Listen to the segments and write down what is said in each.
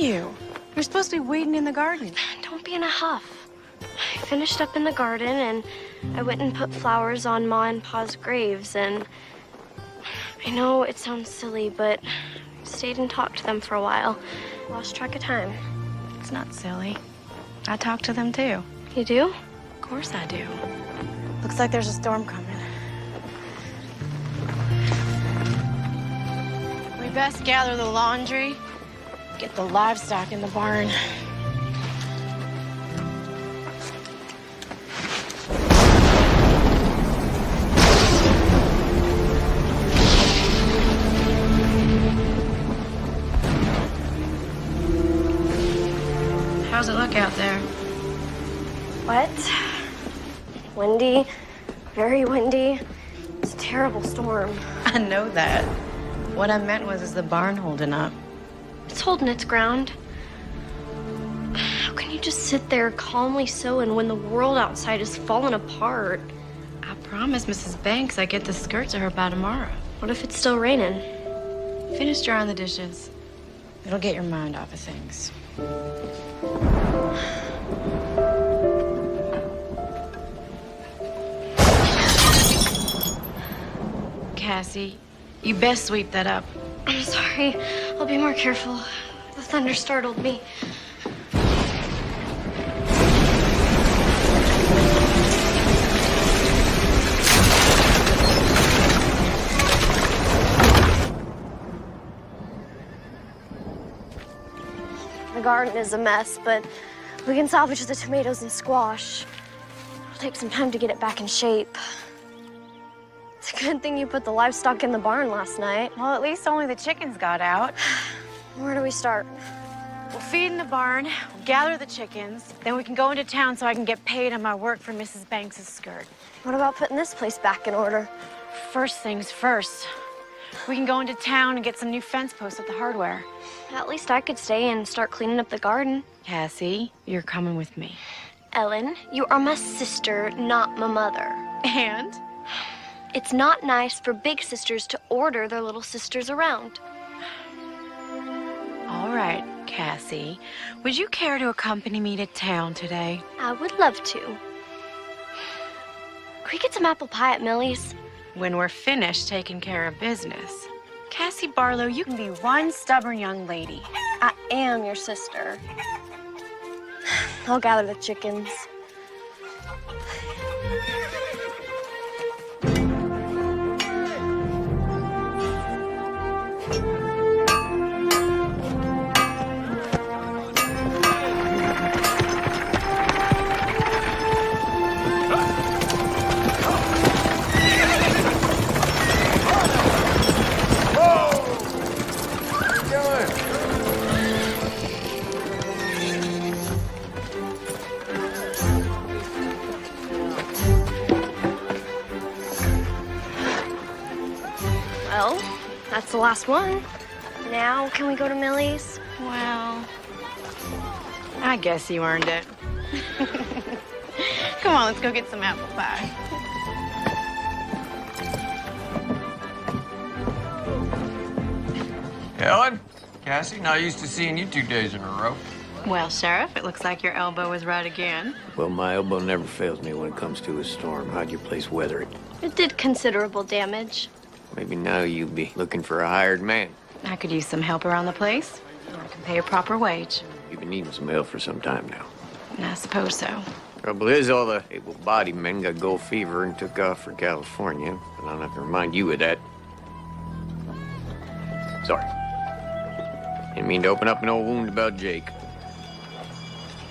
you? You're supposed to be waiting in the garden. Don't be in a huff. I finished up in the garden, and I went and put flowers on Ma and Pa's graves, and I know it sounds silly, but I stayed and talked to them for a while. Lost track of time. It's not silly. I talk to them, too. You do? Of course I do. Looks like there's a storm coming. We best gather the laundry, get the livestock in the barn. How's it look out there? Wet, windy, very windy. It's a terrible storm. I know that. What I meant was, is the barn holding up? It's holding its ground. How can you just sit there calmly sewing when the world outside is falling apart? I promised Mrs. Banks I'd get the skirt to her by tomorrow. What if it's still raining? Finish drying the dishes. It'll get your mind off of things. Cassie, you best sweep that up. I'm sorry. I'll be more careful. The thunder startled me. The garden is a mess, but we can salvage the tomatoes and squash. It'll take some time to get it back in shape. It's a good thing you put the livestock in the barn last night. Well, at least only the chickens got out. Where do we start? We'll feed in the barn, we'll gather the chickens, then we can go into town so I can get paid on my work for Mrs. Banks' skirt. What about putting this place back in order? First things first. We can go into town and get some new fence posts at the hardware. At least I could stay and start cleaning up the garden. Cassie, you're coming with me. Ellen, you are my sister, not my mother. And? It's not nice for big sisters to order their little sisters around. All right, Cassie. Would you care to accompany me to town today? I would love to. Can we get some apple pie at Millie's? When we're finished taking care of business. Cassie Barlow, you can be one stubborn young lady. I am your sister. I'll gather the chickens. Well, that's the last one. Now, can we go to Millie's? Well, I guess you earned it. Come on, let's go get some apple pie. Ellen, Cassie, not used to seeing you 2 days in a row. Well, Sheriff, it looks like your elbow was right again. Well, my elbow never fails me when it comes to a storm. How'd your place weather it? It did considerable damage. Maybe now you'll be looking for a hired man. I could use some help around the place. I can pay a proper wage. You've been needing some help for some time now. I suppose so. Trouble is, all the able-bodied men got gold fever and took off for California. But I don't have to remind you of that. Sorry. Didn't mean to open up an old wound about Jake.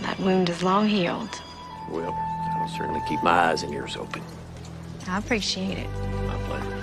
That wound is long healed. Well, I'll certainly keep my eyes and ears open. I appreciate it. My pleasure.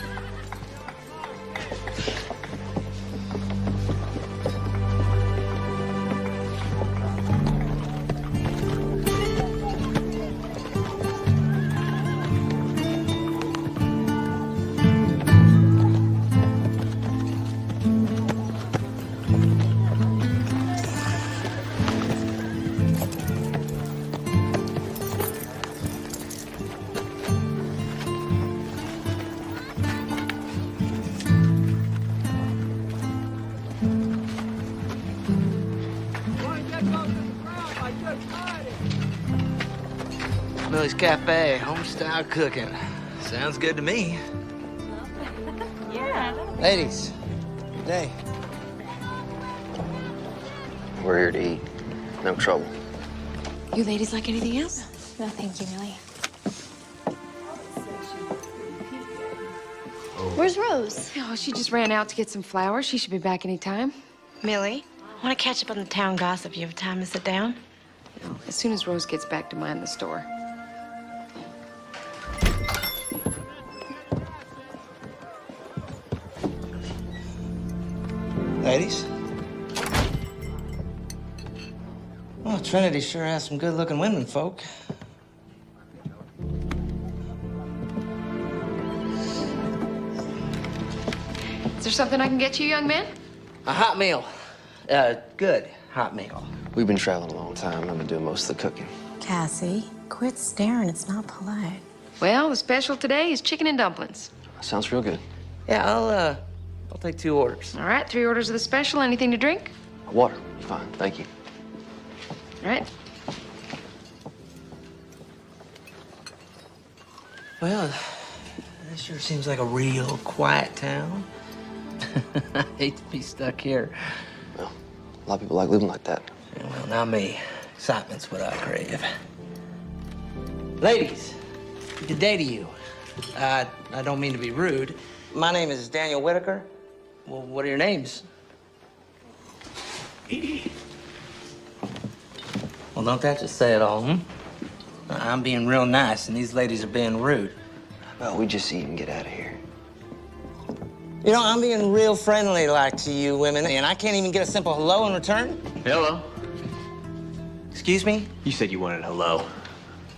Millie's Cafe, home-style cooking. Sounds good to me. Yeah. Ladies, good day. We're here to eat. No trouble. You ladies like anything else? No, thank you, Millie. Where's Rose? Oh, she just ran out to get some flowers. She should be back any time. Millie, I want to catch up on the town gossip. You have time to sit down? As soon as Rose gets back to mind the store. Ladies? Well, Trinity sure has some good-looking women, folk. Is there something I can get you, young man? A hot meal. Good hot meal. We've been traveling a long time. I've been doing most of the cooking. Cassie, quit staring. It's not polite. Well, the special today is chicken and dumplings. Sounds real good. Yeah, I'll take 2 orders. All right, 3 orders of the special. Anything to drink? Water. Fine. Thank you. All right. Well, this sure seems like a real quiet town. I hate to be stuck here. Well, a lot of people like living like that. Yeah, well, not me. Excitement's what I crave. Ladies, good day to you. I don't mean to be rude. My name is Daniel Whitaker. Well, what are your names? Well, don't that just say it all, hmm? I'm being real nice, and these ladies are being rude. Well, we just eat and get out of here. You know, I'm being real friendly like to you women, and I can't even get a simple hello in return. Hello. Excuse me? You said you wanted a hello.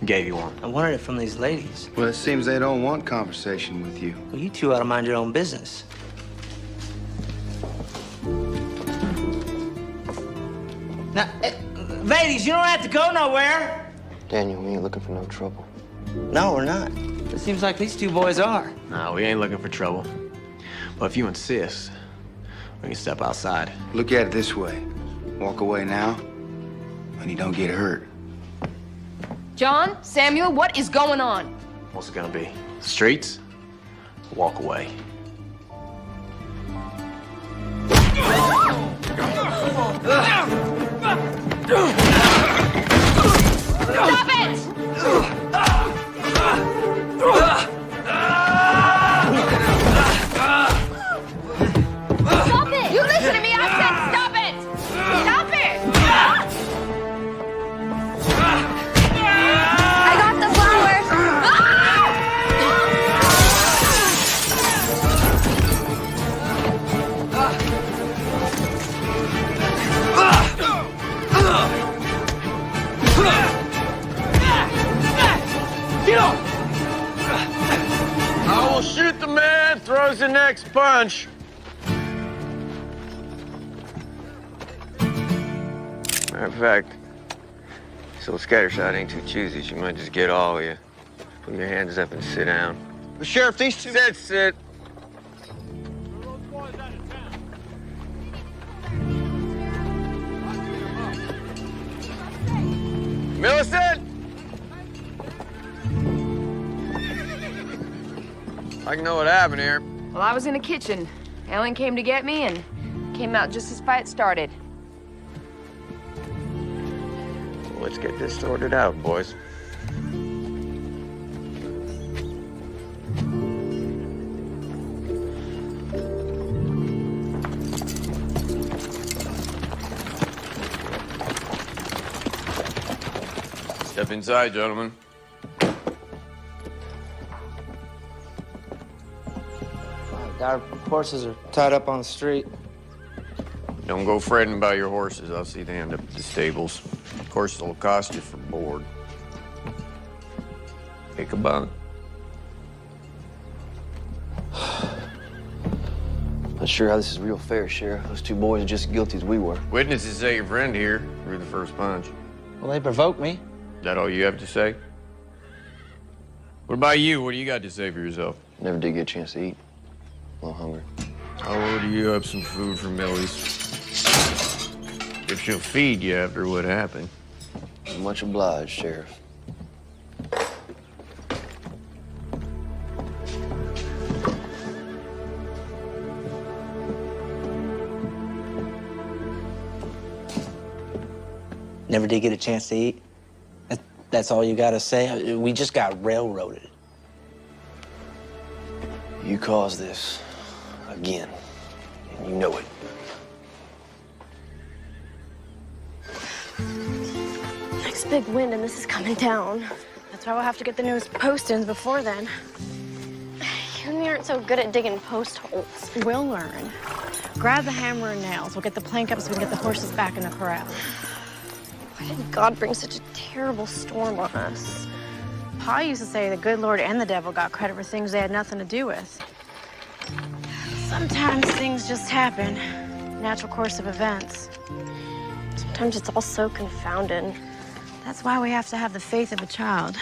Gave you one. I wanted it from these ladies. Well, it seems they don't want conversation with you. Well, you two ought to mind your own business. Now, ladies, you don't have to go nowhere. Daniel, we ain't looking for no trouble. No, we're not. It seems like these 2 boys are. No, we ain't looking for trouble. But if you insist, we can step outside. Look at it this way. Walk away now, and you don't get hurt. John, Samuel, what is going on? What's it gonna be? Streets? Walk away. Stop it! Stop it! You listen to me! I said stop it! Stop it! I got the flowers! I will shoot the man, throws the next punch. Matter of fact, this little scattershot ain't too choosy. She might just get all of you. Put your hands up and sit down. But Sheriff, these 2... Sit. Millicent! I know what happened here. Well, I was in the kitchen. Ellen came to get me and came out just as fight started. Well, let's get this sorted out, boys. Step inside, gentlemen. Our horses are tied up on the street. Don't go fretting about your horses. I'll see they end up at the stables. Horses will cost you for board. Take a bunk. Not sure how this is real fair, Sheriff. Those 2 boys are just as guilty as we were. Witnesses say your friend here threw the first punch. Well, they provoked me. Is that all you have to say? What about you? What do you got to say for yourself? Never did get a chance to eat. A little hungry. I'll order you up some food from Millie's. If she'll feed you after what happened. Much obliged, Sheriff. Never did get a chance to eat? That's all you gotta say? We just got railroaded. You caused this again, and you know it. Next big wind and this is coming down. That's why we'll have to get the newest post-ins before then. You and me aren't so good at digging post holes. We'll learn. Grab the hammer and nails. We'll get the plank up so we can get the horses back in the corral. Why did God bring such a terrible storm on us? Pa used to say the good Lord and the devil got credit for things they had nothing to do with. Sometimes things just happen. Natural course of events. Sometimes it's all so confounded. That's why we have to have the faith of a child.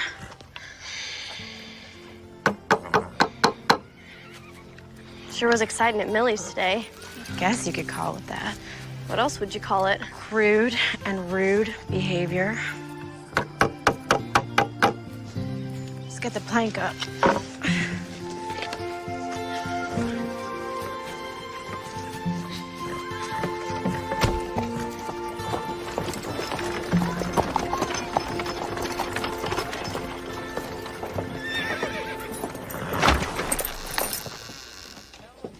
Sure was exciting at Millie's today. Guess you could call it that. What else would you call it? Crude and rude behavior. Let's get the plank up.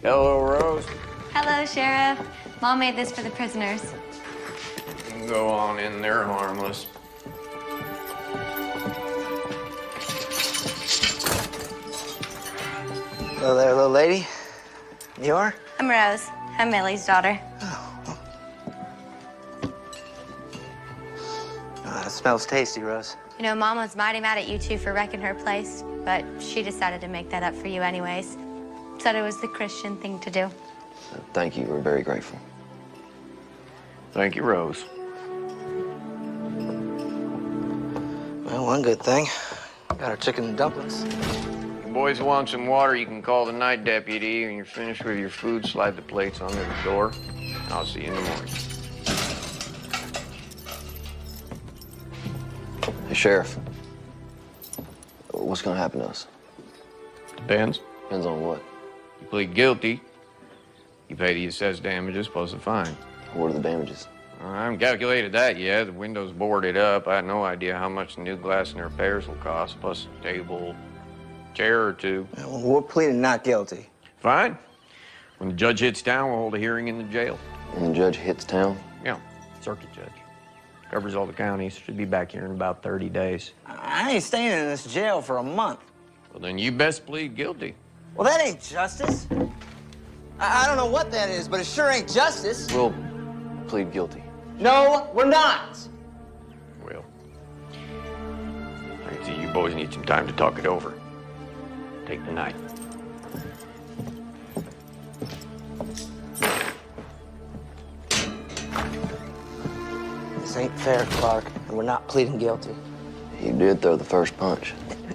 Hello, Rose. Hello, Sheriff. Mom made this for the prisoners. You can go on in there harmless. Hello there, little lady. You are? I'm Rose. I'm Millie's daughter. It smells tasty, Rose. You know, Mom was mighty mad at you two for wrecking her place, but she decided to make that up for you anyways. Said it was the Christian thing to do. Thank you. We're very grateful. Thank you, Rose. Well, one good thing. Got our chicken and dumplings. If you boys want some water, you can call the night deputy. When you're finished with your food, slide the plates under the door. I'll see you in the morning. Hey, Sheriff. What's gonna happen to us? Depends. Depends on what. You plead guilty, you pay the assessed damages plus a fine. What are the damages? I haven't calculated that yet. The window's boarded up. I had no idea how much the new glass and repairs will cost, plus a table, chair or two. Well, we're pleading not guilty. Fine. When the judge hits town, we'll hold a hearing in the jail. When the judge hits town? Yeah, circuit judge. Covers all the counties. Should be back here in about 30 days. I ain't staying in this jail for a month. Well, then you best plead guilty. Well, that ain't justice. I don't know what that is, but it sure ain't justice. We'll plead guilty. No, we're not. Well, I can see you boys need some time to talk it over. Take the night. This ain't fair, Clark, and we're not pleading guilty. You did throw the first punch.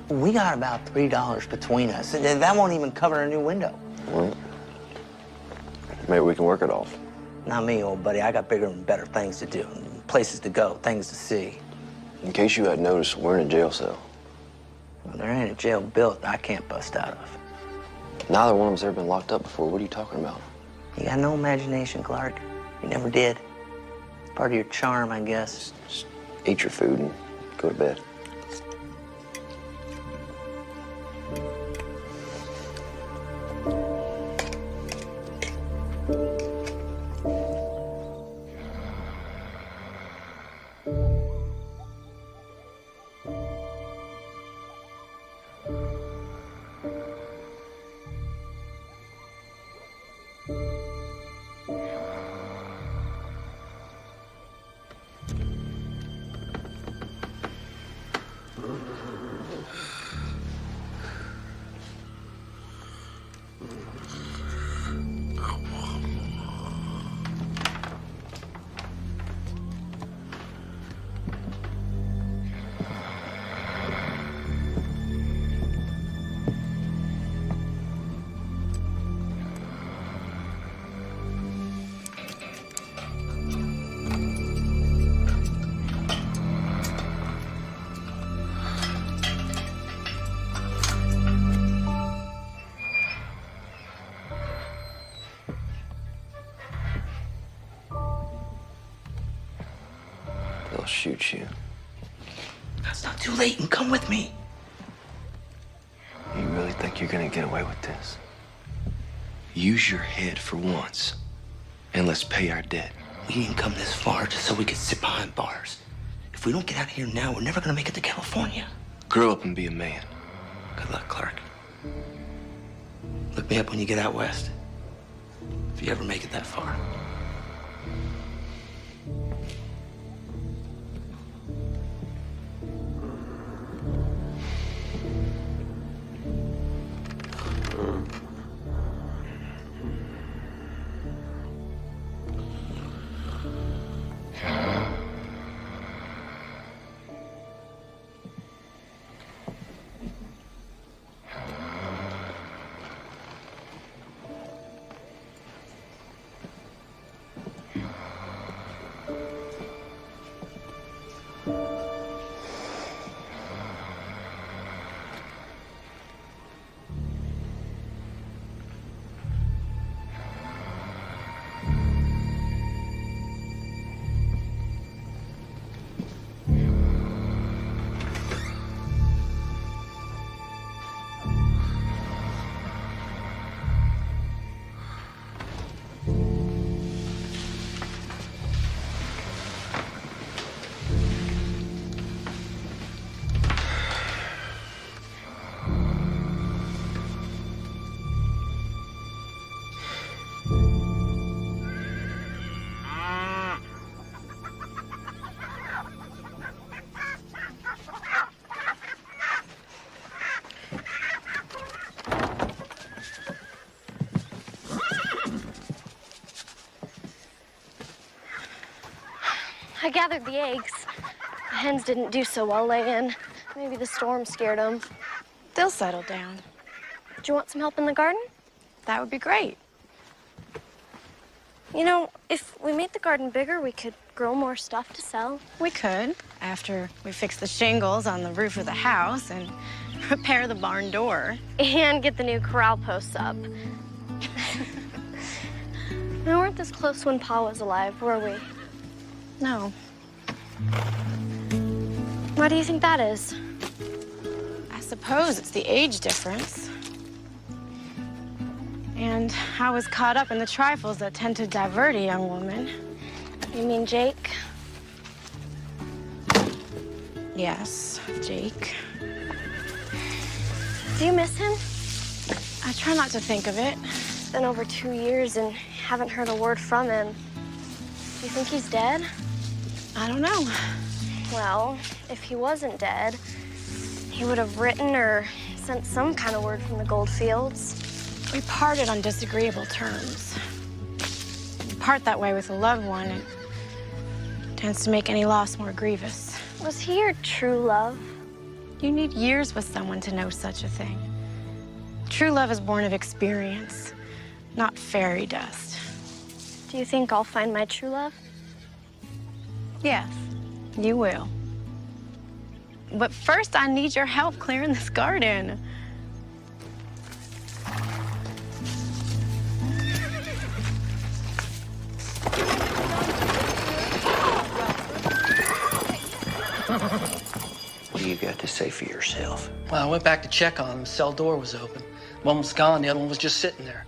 We got about $3 between us, and that won't even cover a new window. Well, maybe we can work it off. Not me, old buddy. I got bigger and better things to do, places to go, things to see. In case you hadn't noticed, we're in a jail cell. Well, there ain't a jail built I can't bust out of. Neither one of us ever been locked up before. What are you talking about? You got no imagination, Clark. You never did. Part of your charm, I guess. Just eat your food and go to bed. shoot you. It's not too late, and come with me. You really think you're gonna get away with this? Use your head for once, and let's pay our debt. We didn't come this far just so we could sit behind bars. If we don't get out of here now, we're never gonna make it to California. Grow up and be a man. Good luck, Clark. Look me up when you get out west. If you ever make it that far. I gathered the eggs. The hens didn't do so well laying. Maybe the storm scared them. They'll settle down. Do you want some help in the garden? That would be great. You know, if we made the garden bigger, we could grow more stuff to sell. We could, after we fix the shingles on the roof of the house and repair the barn door. And get the new corral posts up. We weren't this close when Pa was alive, were we? No. Why do you think that is? I suppose it's the age difference. And I was caught up in the trifles that tend to divert a young woman. You mean Jake? Yes, Jake. Do you miss him? I try not to think of it. It's been over 2 years and haven't heard a word from him. Do you think he's dead? I don't know. Well, if he wasn't dead, he would have written or sent some kind of word from the Goldfields. We parted on disagreeable terms. You part that way with a loved one, it tends to make any loss more grievous. Was he your true love? You need years with someone to know such a thing. True love is born of experience, not fairy dust. Do you think I'll find my true love? Yes, you will. But first, I need your help clearing this garden. What do you got to say for yourself? Well, I went back to check on him. The cell door was open. One was gone, the other one was just sitting there.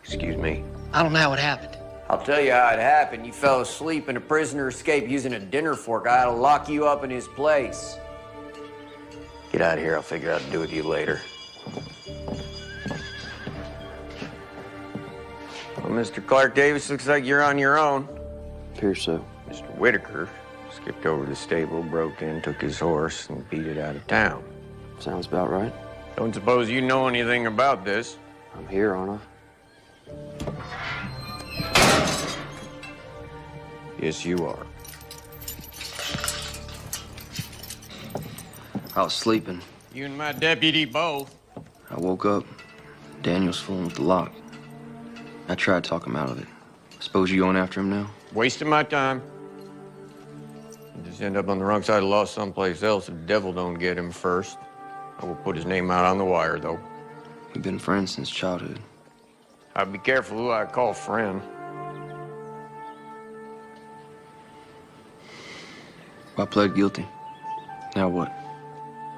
Excuse me? I don't know how it happened. I'll tell you how it happened. You fell asleep and a prisoner escaped using a dinner fork. I had to lock you up in his place. Get out of here. I'll figure out what to do with you later. Well, Mr. Clark Davis, looks like you're on your own. Appears so. Mr. Whitaker skipped over to the stable, broke in, took his horse, and beat it out of town. Sounds about right. Don't suppose you know anything about this? I'm here, aren't I? Yes, you are. I was sleeping. You and my deputy both. I woke up. Daniel's fooling with the lock. I tried to talk him out of it. Suppose you going after him now? Wasting my time. You just end up on the wrong side of the law someplace else if the devil don't get him first. I will put his name out on the wire, though. We've been friends since childhood. I'd be careful who I call friend. I pled guilty. Now what?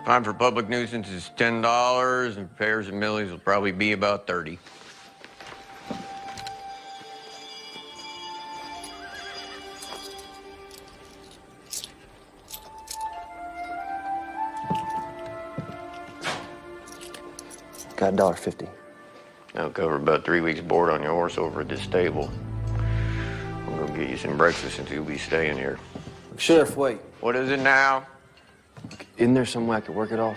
Fine for public nuisance is $10, and repairs and millies will probably be about 30. Got $1.50. That'll cover about 3 weeks' board on your horse over at this stable. I'm gonna get you some breakfast since you'll be staying here. Sheriff, wait. What is it now? Isn't there some way I could work it off?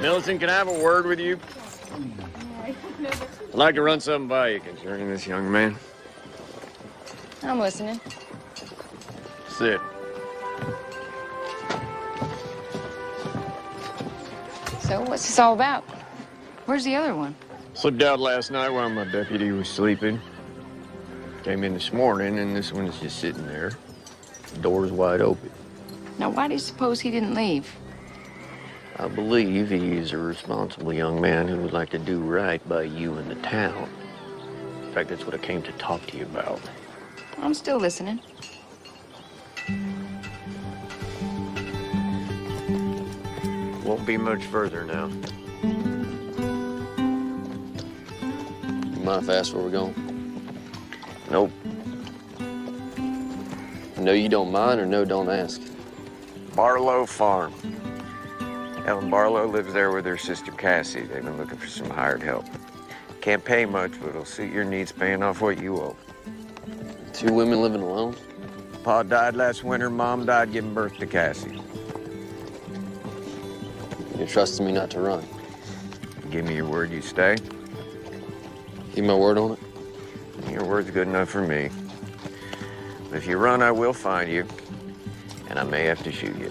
Millicent, can I have a word with you? I'd like to run something by you concerning this young man. I'm listening. Sit. So, what's this all about? Where's the other one? Slipped out last night while my deputy was sleeping. Came in this morning, and this one is just sitting there. The door's wide open. Now, why do you suppose he didn't leave? I believe he is a responsible young man who would like to do right by you and the town. In fact, that's what I came to talk to you about. I'm still listening. Won't be much further now. You mind if I ask where we're going? Nope. No, you don't mind, or no, don't ask? Barlow Farm. Ellen Barlow lives there with her sister Cassie. They've been looking for some hired help. Can't pay much, but it'll suit your needs paying off what you owe. 2 women living alone? Pa died last winter, Mom died giving birth to Cassie. You're trusting me not to run? Give me your word you stay. Give my word on it? Your word's good enough for me. But if you run, I will find you, and I may have to shoot you.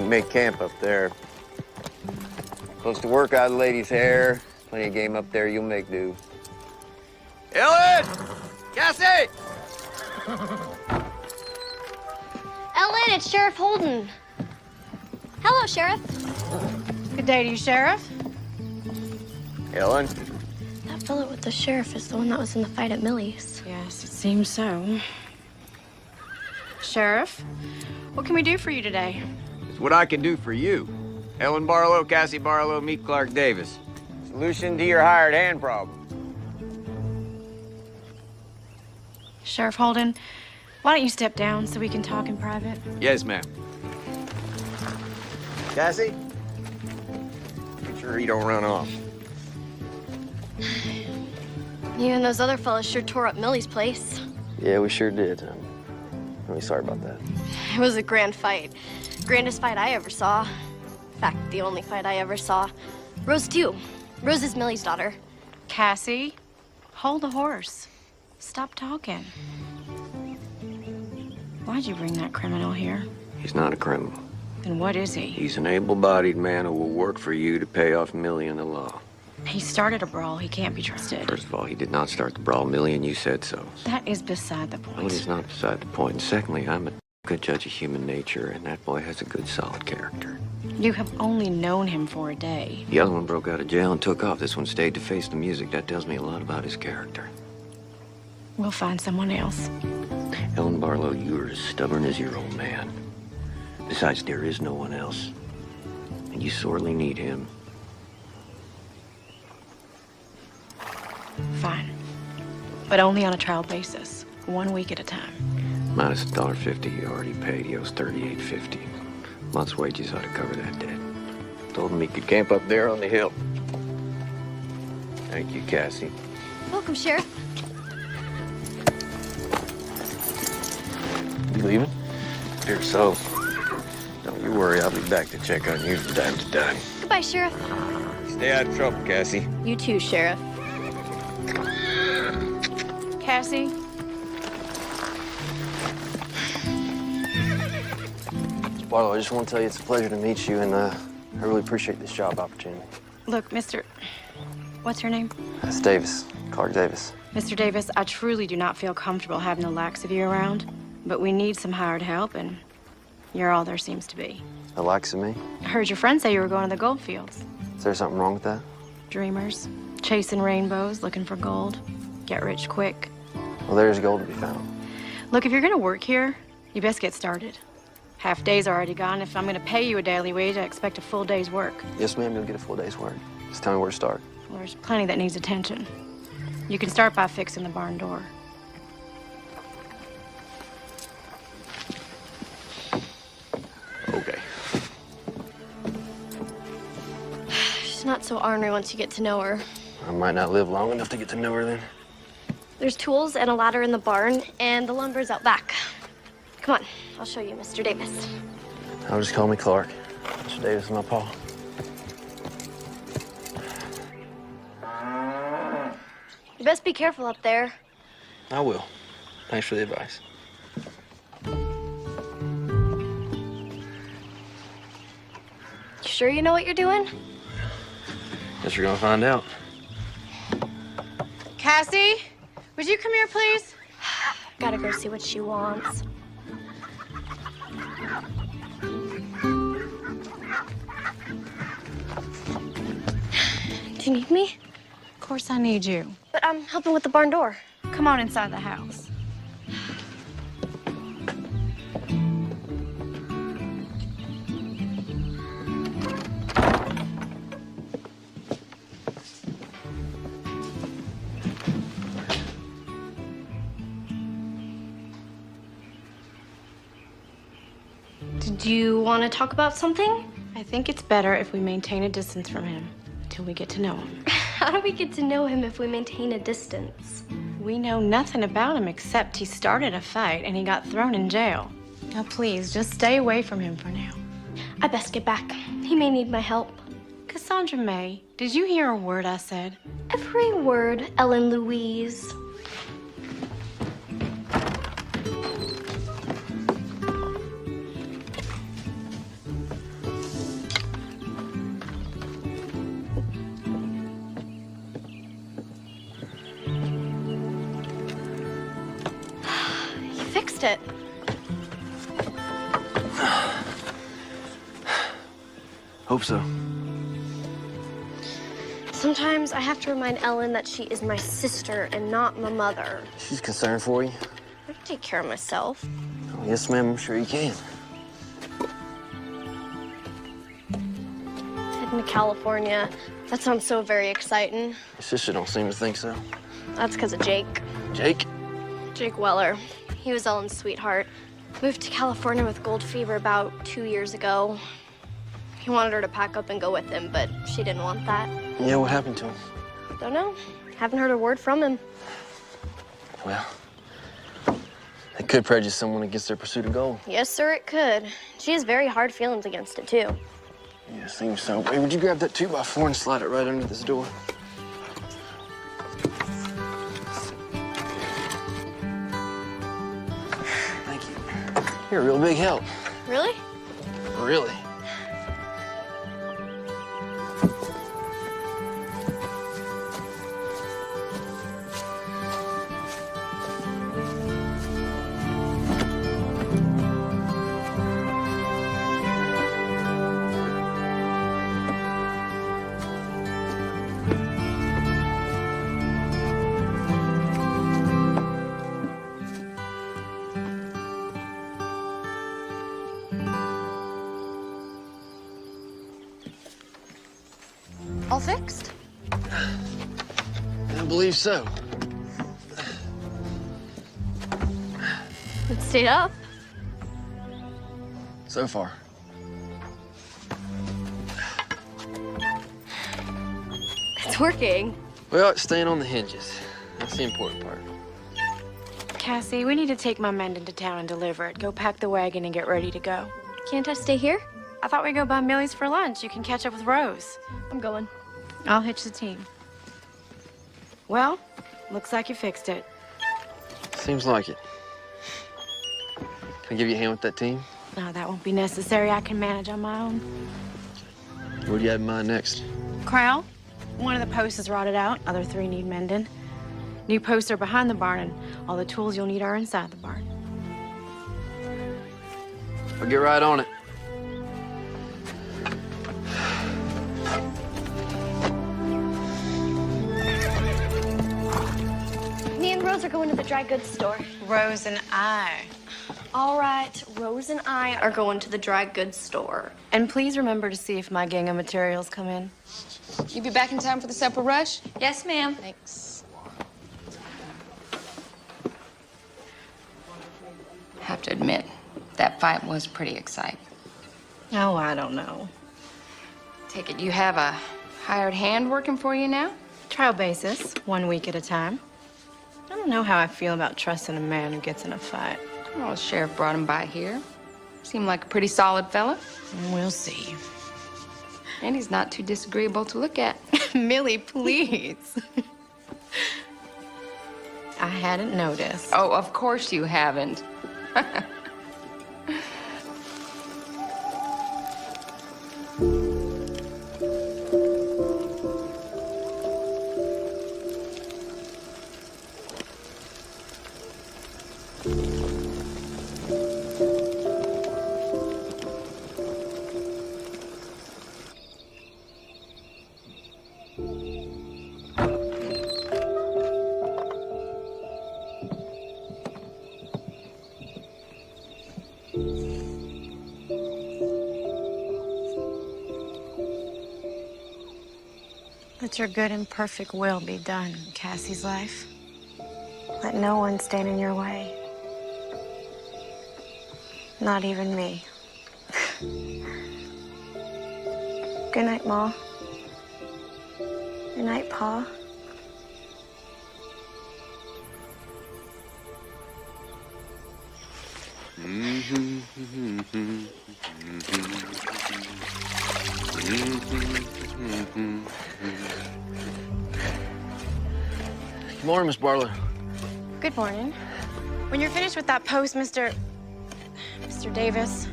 Make camp up there. Close to work out of the lady's hair. Plenty of game up there, you'll make do. Ellen! Cassie! Ellen, it's Sheriff Holden. Hello, Sheriff. Good day to you, Sheriff. Ellen? That fellow with the sheriff is the one that was in the fight at Millie's. Yes, it seems so. Sheriff, what can we do for you today? It's what I can do for you. Ellen Barlow, Cassie Barlow, meet Clark Davis. Solution to your hired hand problem. Sheriff Holden, why don't you step down so we can talk in private? Yes, ma'am. Cassie? Make sure he don't run off. You and those other fellas sure tore up Millie's place. Yeah, we sure did. I'm really sorry about that. It was a grand fight. Grandest fight I ever saw. In fact, the only fight I ever saw. Rose, too. Rose is Millie's daughter. Cassie, hold the horse. Stop talking. Why'd you bring that criminal here? He's not a criminal. Then what is he? He's an able-bodied man who will work for you to pay off Millie and the law. He started a brawl. He can't be trusted. First of all, he did not start the brawl, Millie, and you said so. That is beside the Well, point. it's not beside the point. And secondly, I'm a good judge of human nature, and that boy has a good, solid character. You have only known him for a day. The other one broke out of jail and took off. This one stayed to face the music. That tells me a lot about his character. We'll find someone else. Ellen Barlow, you are as stubborn as your old man. Besides, there is no one else. And you sorely need him. Fine. But only on a trial basis. 1 week at a time. Minus $1.50 you already paid. He owes $38.50. Month's wages ought to cover that debt. Told him he could camp up there on the hill. Thank you, Cassie. Welcome, Sheriff. You leaving? Here, so. Don't you worry, I'll be back to check on you from time to time. Goodbye, Sheriff. Stay out of trouble, Cassie. You too, Sheriff. Cassie? Barlow, I just want to tell you it's a pleasure to meet you, and I really appreciate this job opportunity. Look, Mr. What's your name? It's Davis, Clark Davis. Mr. Davis, I truly do not feel comfortable having the likes of you around, but we need some hired help, and you're all there seems to be. The likes of me? I heard your friend say you were going to the gold fields. Is there something wrong with that? Dreamers, chasing rainbows, looking for gold. Get rich quick. Well, there's gold to be found. Look, if you're gonna work here, you best get started. Half day's already gone. If I'm gonna pay you a daily wage, I expect a full day's work. Yes, ma'am, you'll get a full day's work. Just tell me where to start. Well, there's plenty that needs attention. You can start by fixing the barn door. Okay. She's not so ornery once you get to know her. I might not live long enough to get to know her then. There's tools and a ladder in the barn, and the lumber's out back. Come on, I'll show you, Mr. Davis. I'll just call me Clark. Mr. Davis is my pa. You best be careful up there. I will. Thanks for the advice. You sure you know what you're doing? Guess we're gonna find out. Cassie, would you come here, please? Gotta go see what she wants. Do you need me? Of course I need you. But I'm helping with the barn door. Come on inside the house. Did you want to talk about something? I think it's better if we maintain a distance from him until we get to know him. How do we get to know him if we maintain a distance? We know nothing about him except he started a fight and he got thrown in jail. Now, please, just stay away from him for now. I best get back. He may need my help. Cassandra May, did you hear a word I said? Every word, Ellen Louise. You fixed it. Hope so. Sometimes I have to remind Ellen that she is my sister and not my mother. She's concerned for you. I can take care of myself. Oh, yes, ma'am, I'm sure you can. Heading to California. That sounds so very exciting. Your sister don't seem to think so. That's because of Jake. Jake? Jake Weller. He was Ellen's sweetheart. Moved to California with gold fever about 2 years ago. He wanted her to pack up and go with him, but she didn't want that. Yeah, what happened to him? Don't know. Haven't heard a word from him. Well, it could prejudice someone against their pursuit of gold. Yes, sir, it could. She has very hard feelings against it, too. Yeah, seems so. Hey, would you grab that 2x4 and slide it right under this door? Thank you. You're a real big help. Really? Really? All fixed? I believe so. It stayed up. So far. working. Well, it's staying on the hinges. That's the important part. Cassie, we need to take my mend into town and deliver it. Go pack the wagon and get ready to go. Can't I stay here? I thought we'd go by Millie's for lunch. You can catch up with Rose. I'm going. I'll hitch the team. Well, looks like you fixed it. Seems like it. Can I give you a hand with that team? No, that won't be necessary. I can manage on my own. What do you have in mind next? Corral, one of the posts is rotted out. Other 3 need mending. New posts are behind the barn, and all the tools you'll need are inside the barn. I'll get right on it. Me and Rose are going to the dry goods store. Rose and I. All right, Rose and I are going to the dry goods store. And please remember to see if my gang of materials come in. You be back in time for the supper rush? Yes, ma'am. Thanks. Have to admit, that fight was pretty exciting. Oh, I don't know. Take it you have a hired hand working for you now? Trial basis, 1 week at a time. I don't know how I feel about trusting a man who gets in a fight. Well, the sheriff brought him by here. Seemed like a pretty solid fella. We'll see. And he's not too disagreeable to look at. Millie, please. I hadn't noticed. Oh, of course you haven't. Let your good and perfect will be done in Cassie's life. Let no one stand in your way. Not even me. Good night, Ma. Good night, Pa. Good morning, Miss Barlow. Good morning. When you're finished with that post, Mr. Davis,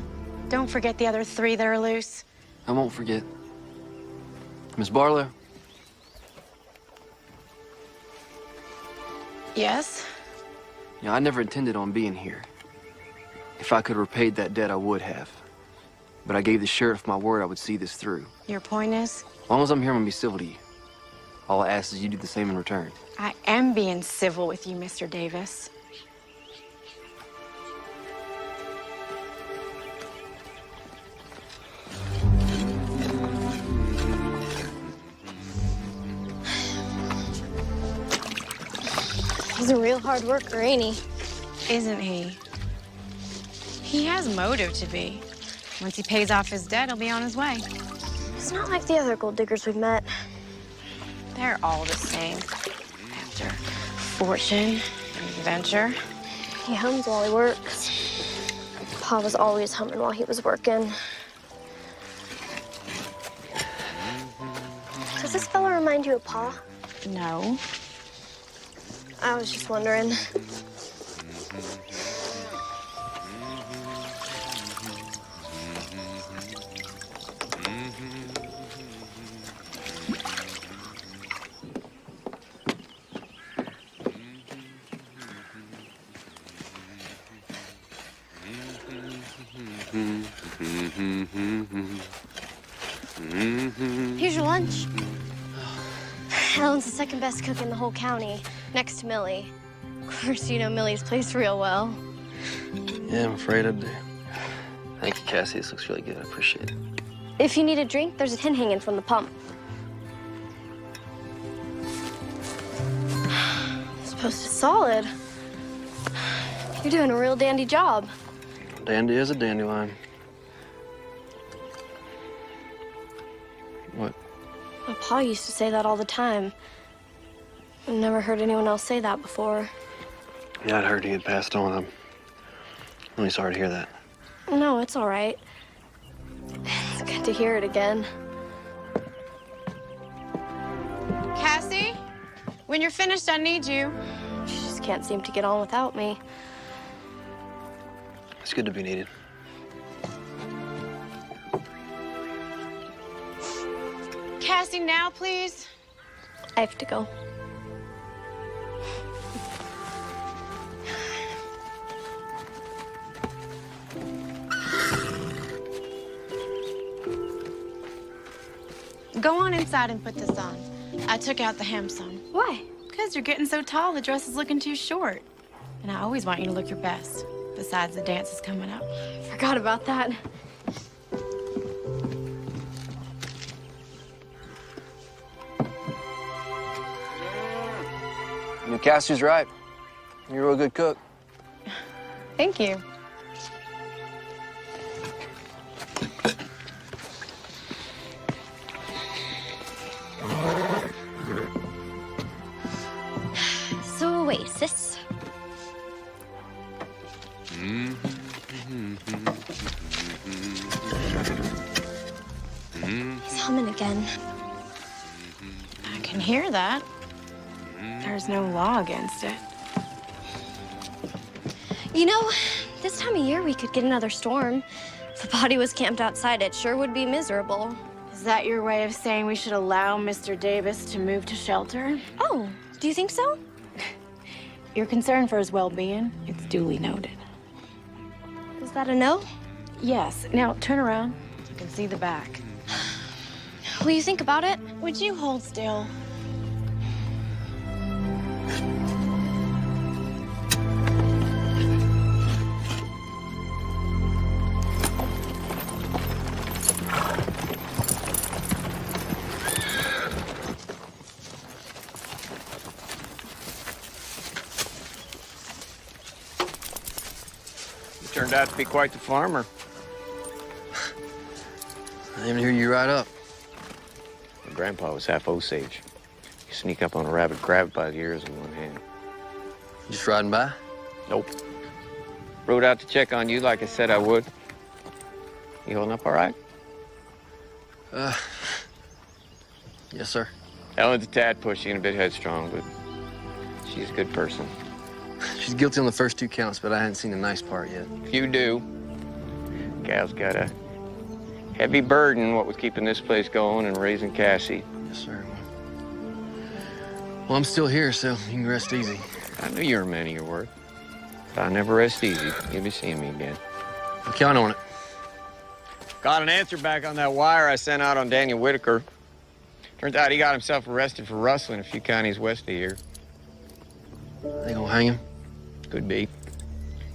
don't forget the other 3 that are loose. I won't forget. Miss Barlow? Yes? You know, I never intended on being here. If I could have repaid that debt, I would have. But I gave the sheriff my word I would see this through. Your point is? As long as I'm here, I'm gonna be civil to you. All I ask is you do the same in return. I am being civil with you, Mr. Davis. He's a real hard worker, ain't he? Isn't he? He has motive to be. Once he pays off his debt, he'll be on his way. He's not like the other gold diggers we've met. They're all the same. After fortune and adventure. He hums while he works. Pa was always humming while he was working. Does this fella remind you of Pa? No. I was just wondering. Here's your lunch. Ellen's the second best cook in the whole county, next to Millie. Of course, you know Millie's place real well. Yeah, I'm afraid I do. Thank you, Cassie. This looks really good. I appreciate it. If you need a drink, there's a tin hanging from the pump. This post is solid. You're doing a real dandy job. Dandy is a dandelion. What? My pa used to say that all the time. I've never heard anyone else say that before. Yeah, I'd heard he had passed on. I'm really sorry to hear that. No, it's all right. It's good to hear it again. Cassie, when you're finished, I need you. She just can't seem to get on without me. It's good to be needed. Cassie, now, please. I have to go. Go on inside and put this on. I took out the hem some. Why? Because you're getting so tall, the dress is looking too short. And I always want you to look your best. Besides, the dance is coming up. Forgot about that. Cassie's right. You're a real good cook. Thank you. So, Oasis. He's humming again. I can hear that. There's no law against it. You know, this time of year we could get another storm. If the body was camped outside, it sure would be miserable. Is that your way of saying we should allow Mr. Davis to move to shelter? Oh, do you think so? You're concerned for his well-being. It's duly noted. Is that a no? Yes. Now, turn around. You can see the back. Will you think about it? Would you hold still? You turned out to be quite the farmer. I didn't hear you right up. My grandpa was half Osage. You sneak up on a rabbit, grab it by the ears in one hand. Just riding by? Nope. Rode out to check on you like I said I would. You holding up all right? Yes, sir. Ellen's a tad pushy and a bit headstrong, but she's a good person. She's guilty on the first 2 counts, but I hadn't seen the nice part yet. You do. Gal's got a heavy burden, what with keeping this place going and raising Cassie. Yes, sir. Well, I'm still here, so you can rest easy. I knew you were a man of your word. But I never rest easy. You'll be seeing me again. I'll count on it. Got an answer back on that wire I sent out on Daniel Whitaker. Turns out he got himself arrested for rustling a few counties west of here. They gonna hang him? Could be.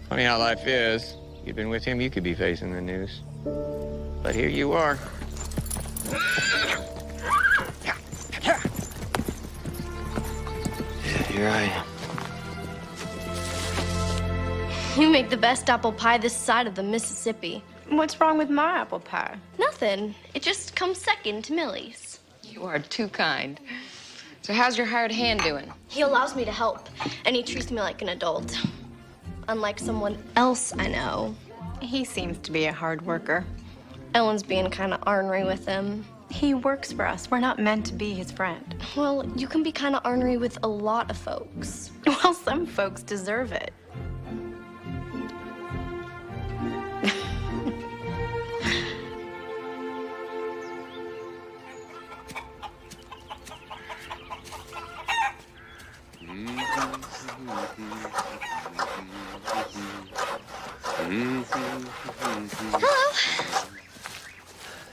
Funny how life is. You'd been with him, you could be facing the news. But here you are. Yeah, here I am. You make the best apple pie this side of the Mississippi. What's wrong with my apple pie? Nothing. It just comes second to Millie's. You are too kind. So how's your hired hand doing? He allows me to help, and he treats me like an adult. Unlike someone else I know. He seems to be a hard worker. Ellen's being kind of ornery with him. He works for us. We're not meant to be his friend. Well, you can be kind of ornery with a lot of folks. Well, some folks deserve it. Hello.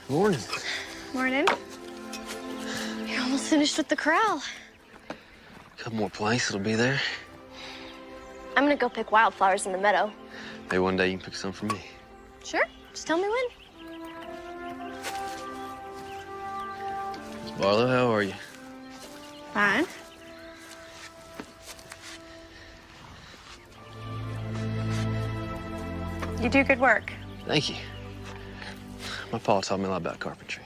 Morning. Morning. You're almost finished with the corral. Couple more planks, it'll be there. I'm gonna go pick wildflowers in the meadow. Maybe one day you can pick some for me. Sure. Just tell me when. Miss Barlow, how are you? Fine. You do good work. Thank you. My pa taught me a lot about carpentry.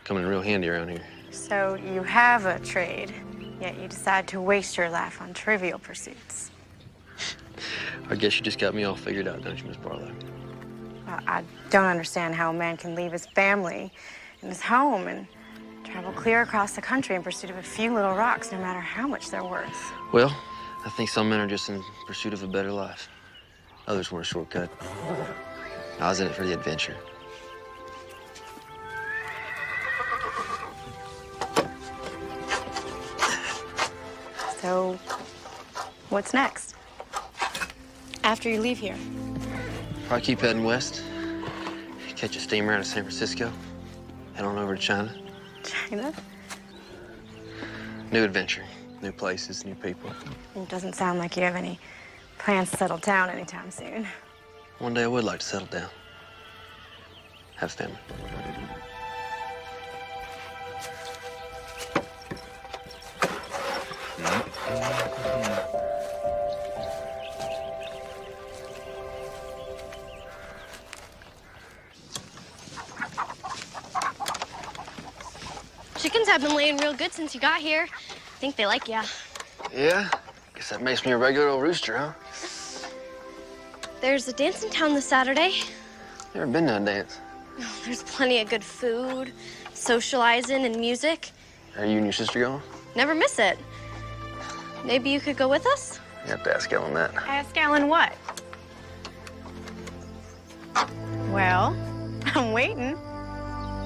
Coming in real handy around here. So you have a trade, yet you decide to waste your life on trivial pursuits. I guess you just got me all figured out, don't you, Miss Barlow? Well, I don't understand how a man can leave his family and his home and travel clear across the country in pursuit of a few little rocks, no matter how much they're worth. Well, I think some men are just in pursuit of a better life. Others want a shortcut. I was in it for the adventure. So, what's next? After you leave here? Probably keep heading west. Catch a steamer out of San Francisco. Head on over to China. China? New adventure, new places, new people. It doesn't sound like you have any plans to settle down anytime soon. One day I would like to settle down. Have a family. Chickens have been laying real good since you got here. I think they like ya. Yeah? Guess that makes me a regular old rooster, huh? There's a dance in town this Saturday. Never been to a dance. There's plenty of good food, socializing, and music. Are you and your sister going? Never miss it. Maybe you could go with us? You have to ask Ellen that. Ask Alan what? Well, I'm waiting.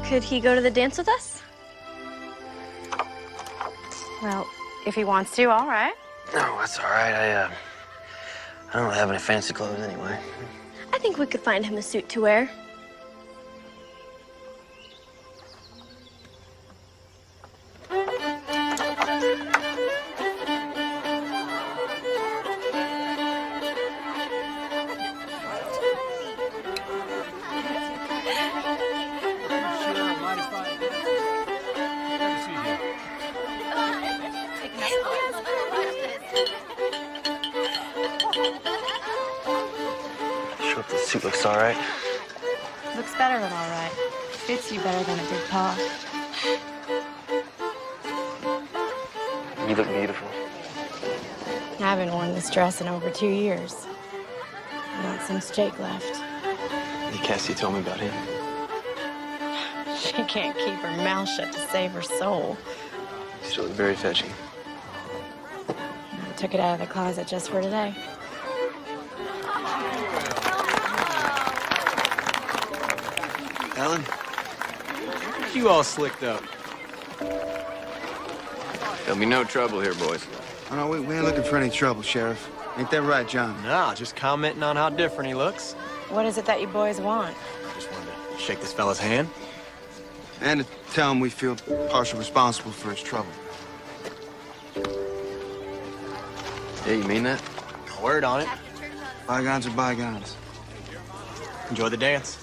Could he go to the dance with us? Well, if he wants to, all right. No, that's all right. I don't have any fancy clothes anyway. I think we could find him a suit to wear. Sure if the suit looks all right. Looks better than all right. Fits you better than it did Paul. You look beautiful. I haven't worn this dress in over 2 years. Not since Jake left. Hey, Cassie told me about him. She can't keep her mouth shut to save her soul. You still look very fetching. I took it out of the closet just for today. Ellen? You all slicked up. There'll be no trouble here, boys. Oh, no, we ain't looking for any trouble, Sheriff. Ain't that right, John? Nah, just commenting on how different he looks. What is it that you boys want? Just wanted to shake this fella's hand. And to tell him we feel partially responsible for his trouble. Yeah, you mean that? Word on it. Bygones are bygones. Enjoy the dance.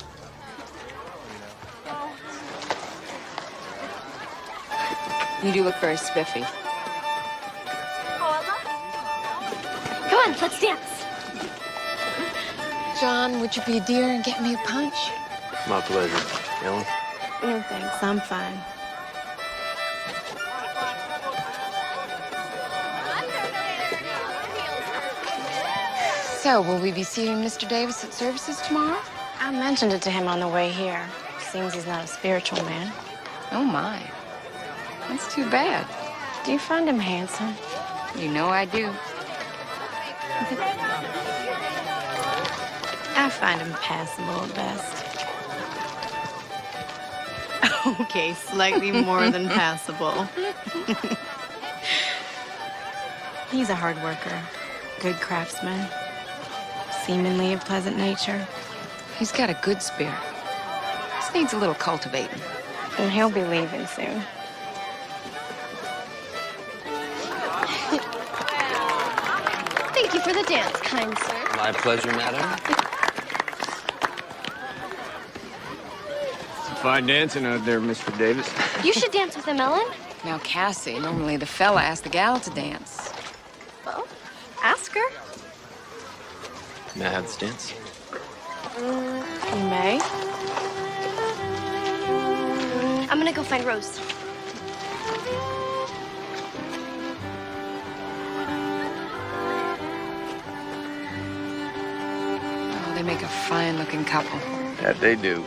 You do look very spiffy. Come on, let's dance. John, would you be a dear and get me a punch? My pleasure. Ellen? No thanks, I'm fine. So, will we be seeing Mr. Davis at services tomorrow? I mentioned it to him on the way here. Seems he's not a spiritual man. Oh, my. That's too bad. Do you find him handsome? You know I do. I find him passable at best. Okay, slightly more than passable. He's a hard worker, good craftsman, seemingly a pleasant nature. He's got a good spirit. Just needs a little cultivating. And he'll be leaving soon. Thank you for the dance, kind sir. My pleasure, madam. Fine dancing out there, Mr. Davis. You should dance with him, Ellen. Now, Cassie, normally the fella asks the gal to dance. Well, ask her. May I have this dance? You may. I'm gonna go find Rose. Oh, they make a fine-looking couple. That they do.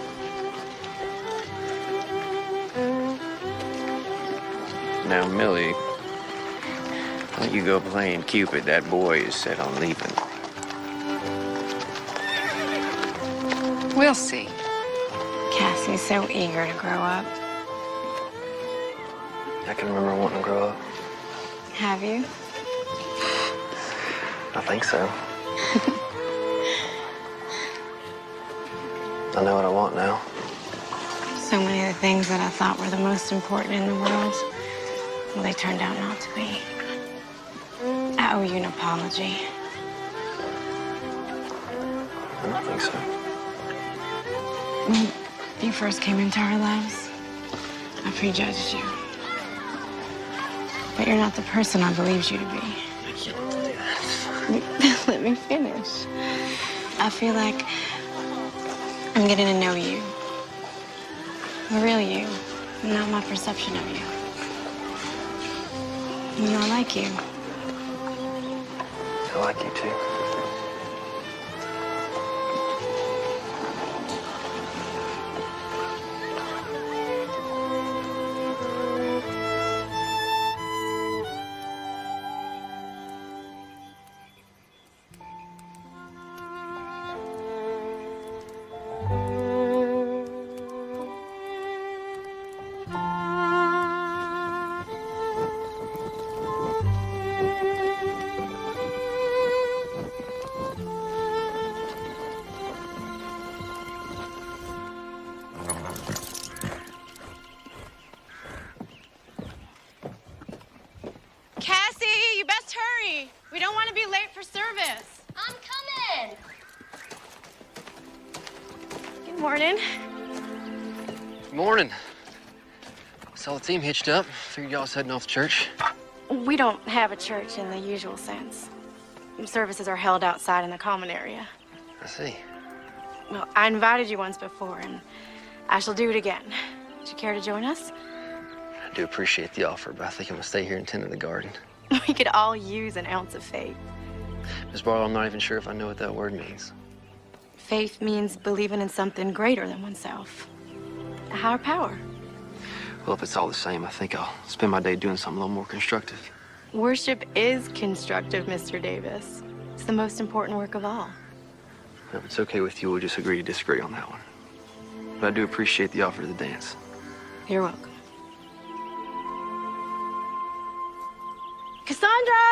Now, Millie, when you go playing Cupid, that boy is set on leaving. We'll see. Cassie's so eager to grow up. I can remember wanting to grow up. Have you? I think so. I know what I want now. So many of the things that I thought were the most important in the world, well, they turned out not to be. I owe you an apology. I don't think so. When you first came into our lives, I prejudged you. But you're not the person I believed you to be. I can't do that. Let me finish. I feel like I'm getting to know you. The real you, not my perception of you. You know, I like you. I like you too. Cassie, you best hurry. We don't want to be late for service. I'm coming. Good morning. Good morning. Saw the team hitched up. Figured y'all was heading off to church. We don't have a church in the usual sense. Services are held outside in the common area. I see. Well, I invited you once before, and I shall do it again. Would you care to join us? I do appreciate the offer, but I think I'm gonna stay here and tend to the garden. We could all use an ounce of faith. Miss Barlow, I'm not even sure if I know what that word means. Faith means believing in something greater than oneself. A higher power. Well, if it's all the same, I think I'll spend my day doing something a little more constructive. Worship is constructive, Mr. Davis. It's the most important work of all. If it's okay with you, we'll just agree to disagree on that one. But I do appreciate the offer of the dance. You're welcome. Cassandra!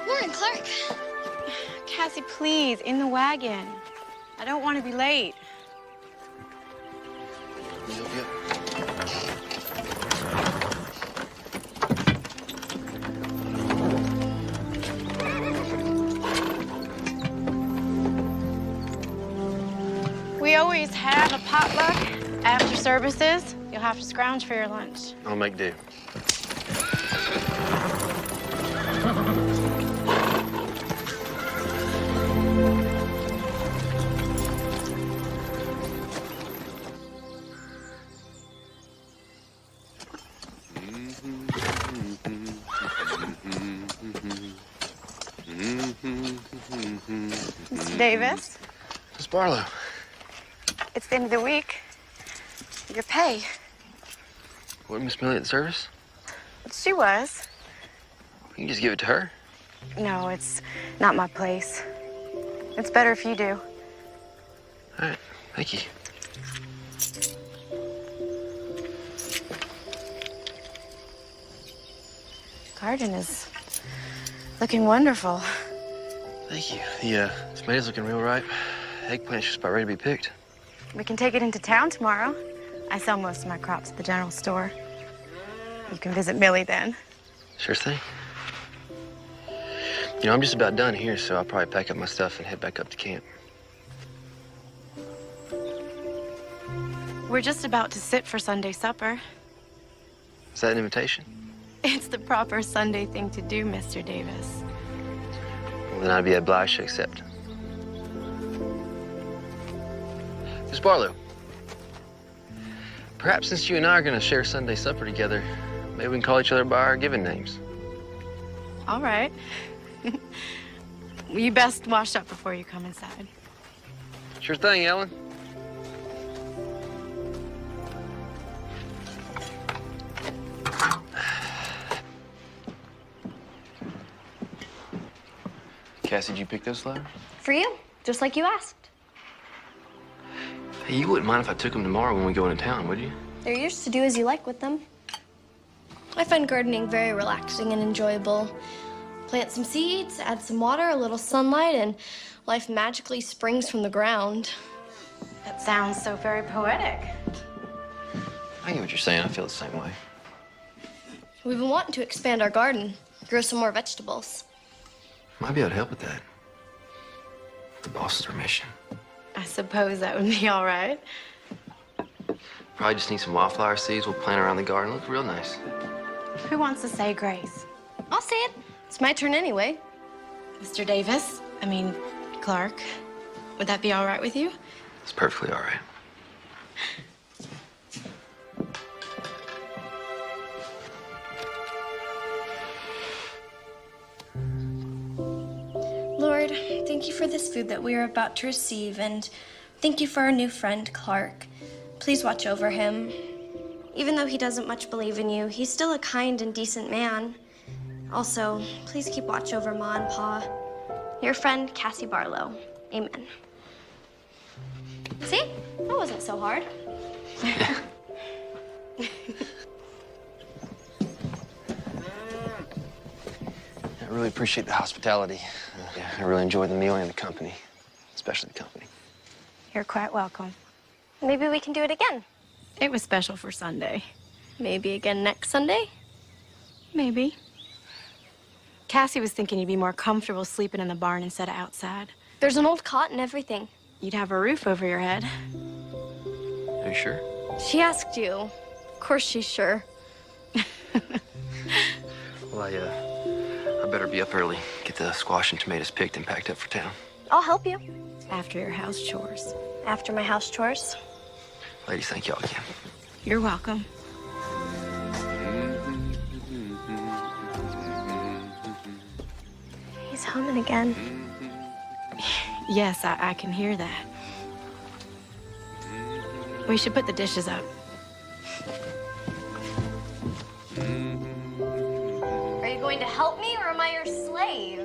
Morning, Clark. Cassie, please, in the wagon. I don't want to be late. We always have a potluck after services. You'll have to scrounge for your lunch. I'll make do. Mr. Davis, Miss Barlow. it's the end of the week. Your pay. What, Miss Millie at the service? She was. You can just give it to her. No, it's not my place. It's better if you do. All right, thank you. Garden is looking wonderful. Thank you. The tomatoes looking real ripe. Eggplant's just about ready to be picked. We can take it into town tomorrow. I sell most of my crops at the general store. You can visit Millie then. Sure thing. You know, I'm just about done here, so I'll probably pack up my stuff and head back up to camp. We're just about to sit for Sunday supper. Is that an invitation? It's the proper Sunday thing to do, Mr. Davis. Well, then I'd be obliged to accept. Miss Barlow, Perhaps since you and I are gonna share Sunday supper together, maybe we can call each other by our given names. All right. You best wash up before you come inside. Sure thing, Ellen. Cassie, did you pick those flowers? For you, just like you asked. Hey, you wouldn't mind if I took them tomorrow when we go into town, would you? They're yours to do as you like with them. I find gardening very relaxing and enjoyable. Plant some seeds, add some water, a little sunlight, and life magically springs from the ground. That sounds so very poetic. I get what you're saying. I feel the same way. We've been wanting to expand our garden, grow some more vegetables. Might be able to help with that. The boss's permission. I suppose that would be all right. Probably just need some wildflower seeds. We'll plant around the garden. Look real nice. Who wants to say grace? I'll say it. It's my turn anyway. Mr. Davis? Clark. Would that be all right with you? It's perfectly all right. Lord, thank you for this food that we are about to receive, and thank you for our new friend, Clark. Please watch over him. Even though he doesn't much believe in you, he's still a kind and decent man. Also, please keep watch over Ma and Pa. Your friend, Cassie Barlow. Amen. See? That wasn't so hard. I really appreciate the hospitality. I really enjoyed the meal and the company, especially the company. You're quite welcome. Maybe we can do it again. It was special for Sunday. Maybe again next Sunday? Maybe. Cassie was thinking you'd be more comfortable sleeping in the barn instead of outside. There's an old cot and everything. You'd have a roof over your head. Are you sure? She asked you. Of course she's sure. Well, I better be up early. Get the squash and tomatoes picked and packed up for town. I'll help you. After your house chores. After my house chores. Ladies, thank y'all again. You're welcome. He's humming again. Yes, I can hear that. We should put the dishes up. Are you going to help me, or am I your slave?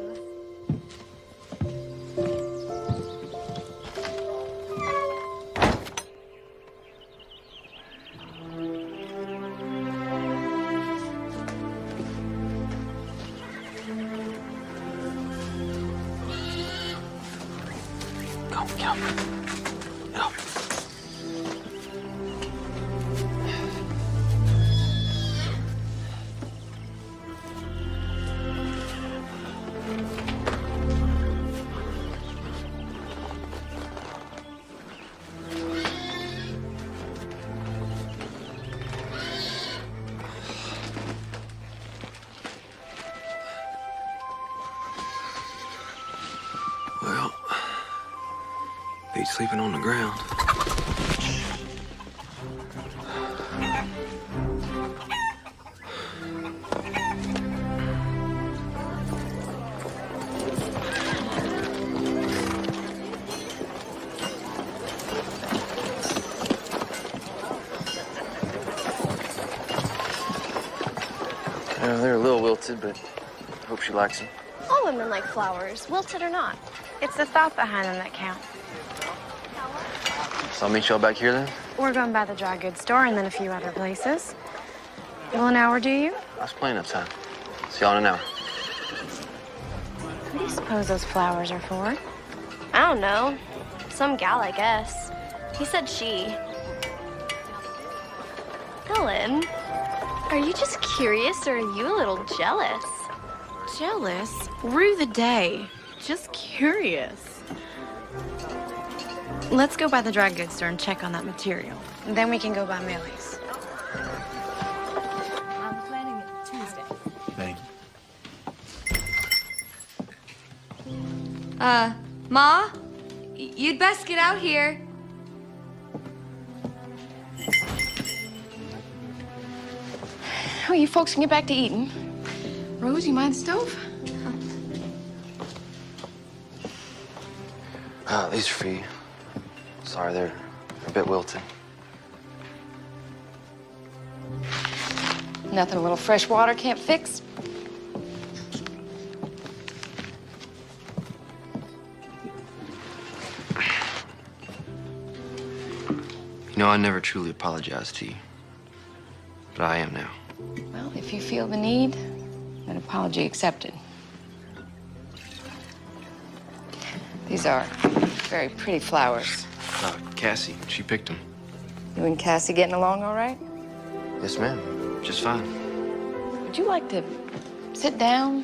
Well, beat sleeping on the ground. They're a little wilted, but I hope she likes them. All women like flowers, wilted or not. It's the thought behind them that counts. So I'll meet y'all back here then? We're going by the dry goods store and then a few other places. Will an hour do you? That's plenty of time. See y'all in an hour. What do you suppose those flowers are for? I don't know. Some gal, I guess. He said she. Ellen, are you just curious or are you a little jealous? Jealous? Rue the day. Just curious. Let's go by the dry goods store and check on that material. And then we can go by Millie's. I'm planning it Tuesday. Thank you. Ma? You'd best get out here. Well, you folks can get back to eating. Rose, you mind the stove? These are for you. Sorry, they're a bit wilted. Nothing a little fresh water can't fix. You know, I never truly apologized to you. But I am now. Well, if you feel the need, an apology accepted. These are very pretty flowers. Cassie, she picked them. You and Cassie getting along all right? Yes, ma'am. Just fine. Would you like to sit down?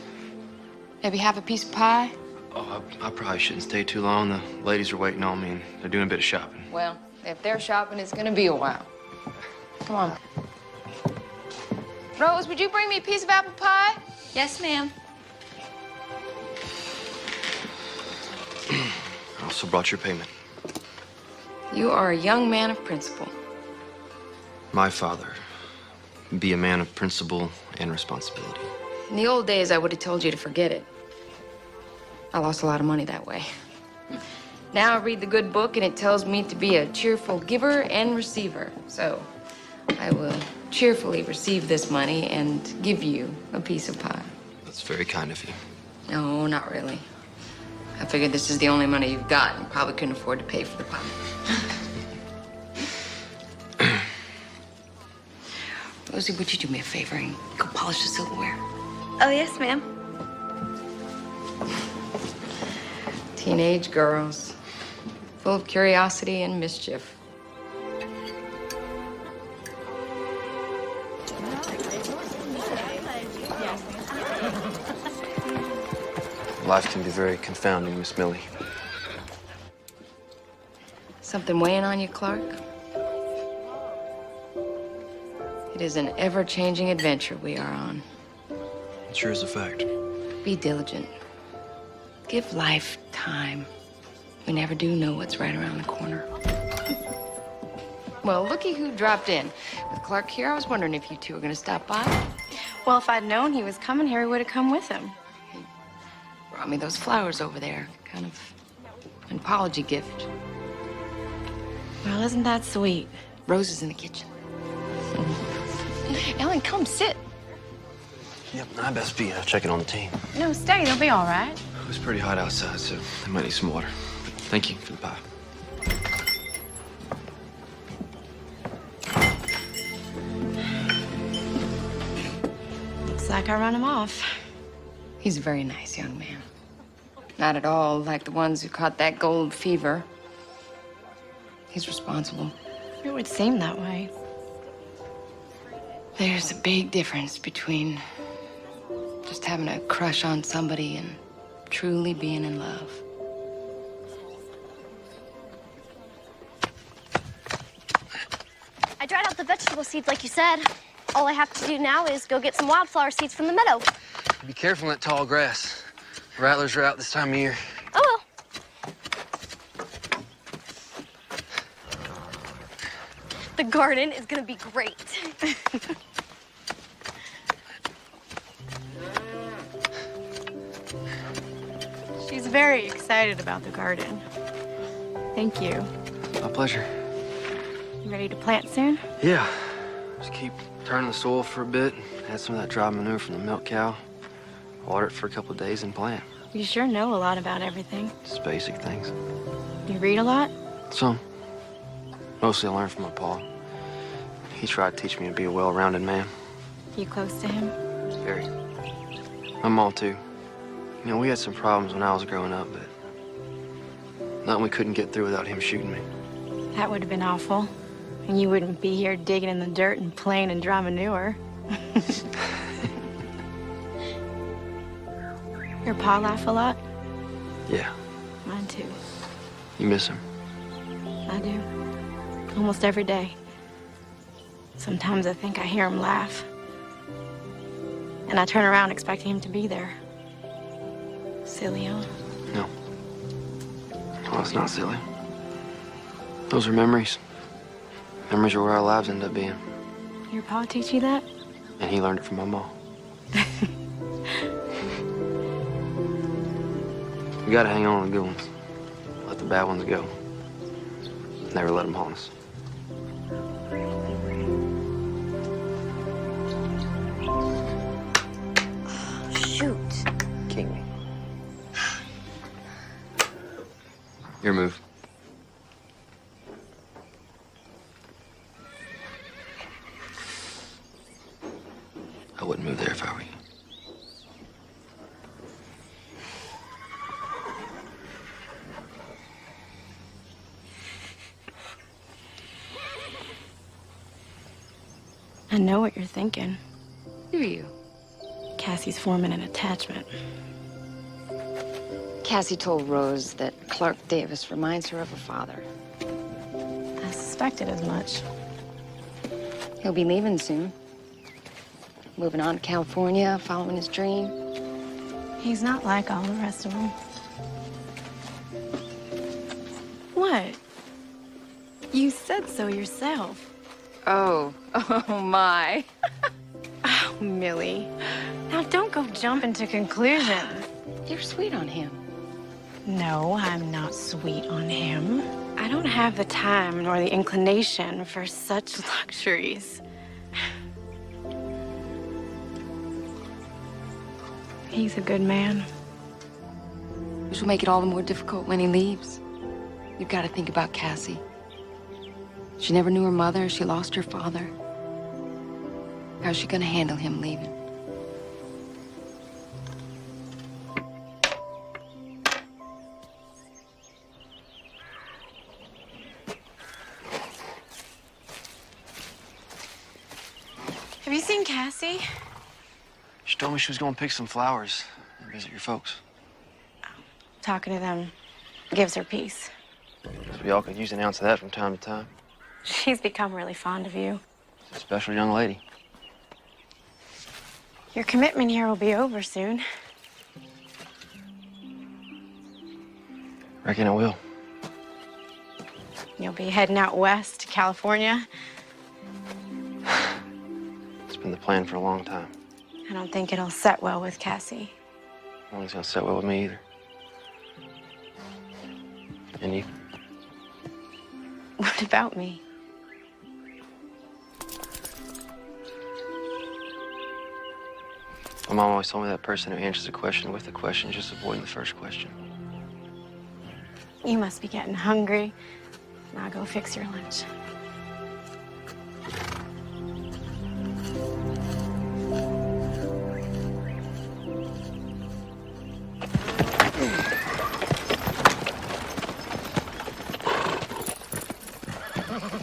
Maybe have a piece of pie? Oh, I probably shouldn't stay too long. The ladies are waiting on me, and they're doing a bit of shopping. Well, if they're shopping, it's gonna be a while. Come on. Rose, would you bring me a piece of apple pie? Yes, ma'am. I also brought your payment. You are a young man of principle. My father. Be a man of principle and responsibility. In the old days, I would have told you to forget it. I lost a lot of money that way. Now I read the good book, and it tells me to be a cheerful giver and receiver. So I will cheerfully receive this money and give you a piece of pie. That's very kind of you. No, not really. I figured this is the only money you've got and probably couldn't afford to pay for the pie. Rosie, would you do me a favor and go polish the silverware? Oh, yes, ma'am. Teenage girls, full of curiosity and mischief. Life can be very confounding, Miss Millie. Something weighing on you, Clark? It is an ever-changing adventure we are on. It sure is a fact. Be diligent. Give life time. We never do know what's right around the corner. Well, looky who dropped in. With Clark here, I was wondering if you two were gonna stop by. Well, if I'd known he was coming here, we would have come with him. He brought me those flowers over there. Kind of an apology gift. Well, isn't that sweet? Rose is in the kitchen. Ellen, come sit. Yep, I best be checking on the team. No, stay. They'll be all right. It was pretty hot outside, so I might need some water. But thank you for the pie. Looks like I run him off. He's a very nice young man. Not at all like the ones who caught that gold fever. He's responsible. It would seem that way. There's a big difference between just having a crush on somebody and truly being in love. I dried out the vegetable seeds like you said. All I have to do now is go get some wildflower seeds from the meadow. Be careful in that tall grass. Rattlers are out this time of year. Oh, well. The garden is gonna be great. She's very excited about the garden. Thank you. My pleasure. You ready to plant soon? Yeah. Just keep turning the soil for a bit. Add some of that dry manure from the milk cow. Water it for a couple of days and plant. You sure know a lot about everything. Just basic things. You read a lot? Some. Mostly I learned from my pa. He tried to teach me to be a well-rounded man. You close to him? Very. My mom, too. You know, we had some problems when I was growing up, but nothing we couldn't get through without him shooting me. That would have been awful. And you wouldn't be here digging in the dirt and playing in dry manure. Your pa laugh a lot? Yeah. Mine too. You miss him? I do. Almost every day. Sometimes I think I hear him laugh. And I turn around expecting him to be there. Silly, huh? No. Oh, it's not silly. Those are memories. Memories are where our lives end up being. Your pa teach you that? And he learned it from my mom. We gotta hang on to the good ones. Let the bad ones go. Never let them haunt us. Shoot. King me. Your move. I wouldn't move there if I were you. I know what you're thinking. Do you? Cassie's forming an attachment. Cassie told Rose that Clark Davis reminds her of her father. I suspected as much. He'll be leaving soon. Moving on to California, following his dream. He's not like all the rest of them. What? You said so yourself. Oh my. Oh, Millie. Now don't go jumping to conclusions. You're sweet on him. No, I'm not sweet on him. I don't have the time nor the inclination for such luxuries. He's a good man. Which will make it all the more difficult when he leaves. You've got to think about Cassie. She never knew her mother. She lost her father. How's she gonna handle him leaving? Have you seen Cassie? She told me she was going to pick some flowers and visit your folks. Talking to them gives her peace. So we all could use an ounce of that from time to time. She's become really fond of you. She's a special young lady. Your commitment here will be over soon. Reckon I will. You'll be heading out west to California. It's been the plan for a long time. I don't think it'll set well with Cassie. I don't think it's gonna sit well with me either. And you? What about me? My mom always told me that person who answers a question with a question is just avoiding the first question. You must be getting hungry. Now go fix your lunch.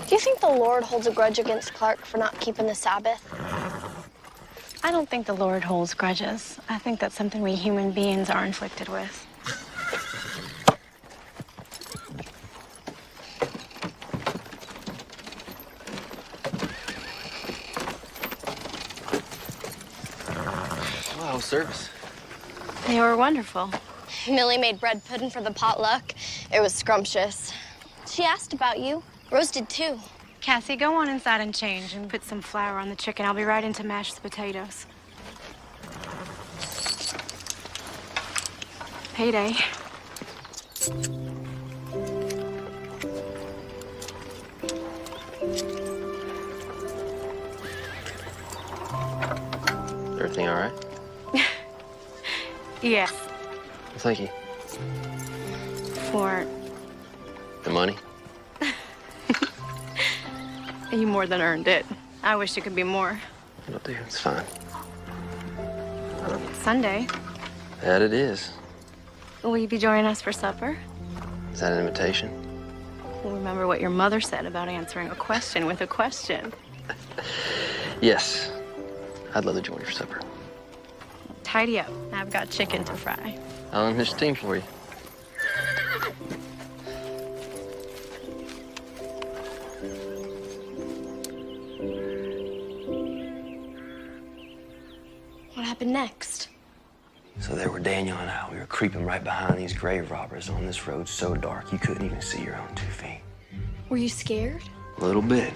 Do you think the Lord holds a grudge against Clark for not keeping the Sabbath? I don't think the Lord holds grudges. I think that's something we human beings are inflicted with. Wow, service. They were wonderful. Millie made bread pudding for the potluck. It was scrumptious. She asked about you. Rose did too. Cassie, go on inside and change and put some flour on the chicken. I'll be right in to mash the potatoes. Payday. Everything all right? Yes. Thank you. For The money? you more than earned it. I wish it could be more. It'll do. It's fine. It's Sunday. That it is. Will you be joining us for supper? Is that an invitation? Well, remember what your mother said about answering a question with a question. Yes. I'd love to join you for supper. Tidy up. I've got chicken to fry. I'll enlist a team for you. What happened next? So there were Daniel and I. We were creeping right behind these grave robbers on this road so dark you couldn't even see your own 2 feet. Were you scared? A little bit.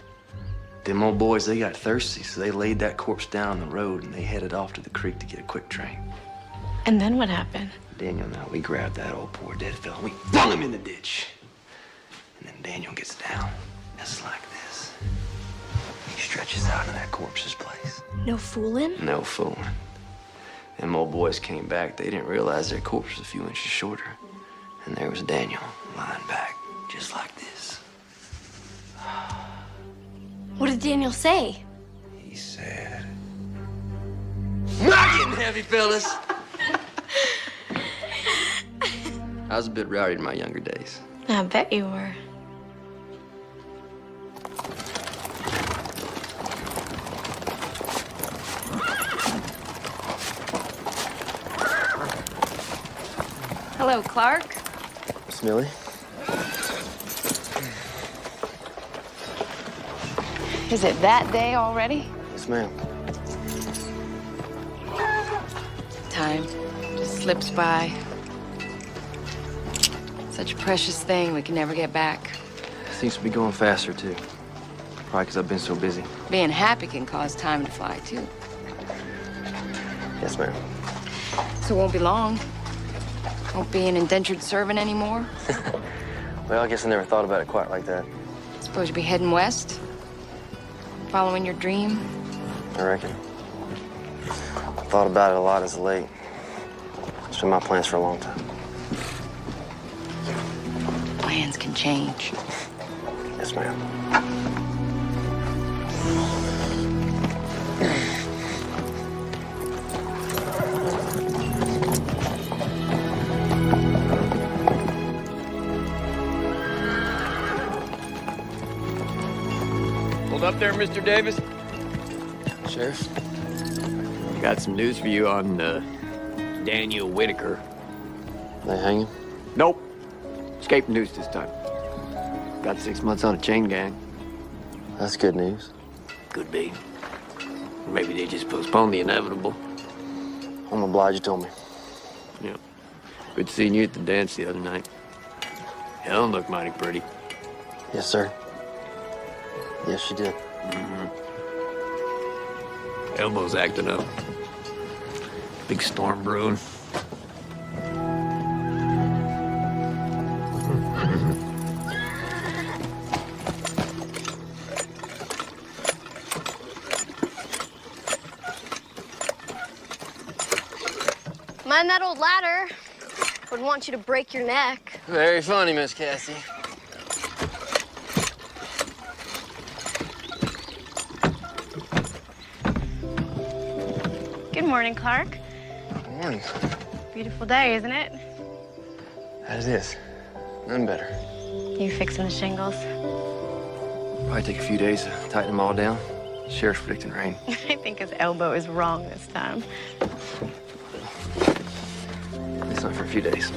them old boys, they got thirsty, so they laid that corpse down on the road and they headed off to the creek to get a quick train. And then what happened? Daniel and I, we grabbed that old poor dead fella and we flung him in the ditch. And then Daniel gets down, just like this. He stretches out in that corpse's place. No fooling? No fooling. Them old boys came back. They didn't realize their corpse was a few inches shorter. And there was Daniel, lying back, just like this. What did Daniel say? He said, "Not getting heavy, fellas." I was a bit rowdy in my younger days. I bet you were. Hello, Clark. Miss Millie? Is it that day already? Yes, ma'am. Time just slips by. Such a precious thing we can never get back. Seems to be going faster, too. Probably because I've been so busy. Being happy can cause time to fly, too. Yes, ma'am. So it won't be long. Won't be an indentured servant anymore. Well, I guess I never thought about it quite like that. Suppose you'll be heading west? Following your dream? I reckon. I thought about it a lot as of late. It's been my plans for a long time. Plans can change. Yes, ma'am. Hold up there, Mr. Davis. Sheriff? I got some news for you on Daniel Whitaker. They hang him? Nope. Escaped news this time. Got 6 months on a chain gang. That's good news. Could be. Maybe they just postponed the inevitable. I'm obliged you told me. Yeah. Good seeing you at the dance the other night. Helen looked mighty pretty. Yes, sir. Yes, she did. Elbow's acting up. Big storm brewing. Mind that old ladder. Wouldn't want you to break your neck. Very funny, Miss Cassie. Good morning, Clark. Good morning. Beautiful day, isn't it? As it is. None better. You fixing the shingles? Probably take a few days to tighten them all down. Sheriff's predicting rain. I think his elbow is wrong this time. At least not for a few days.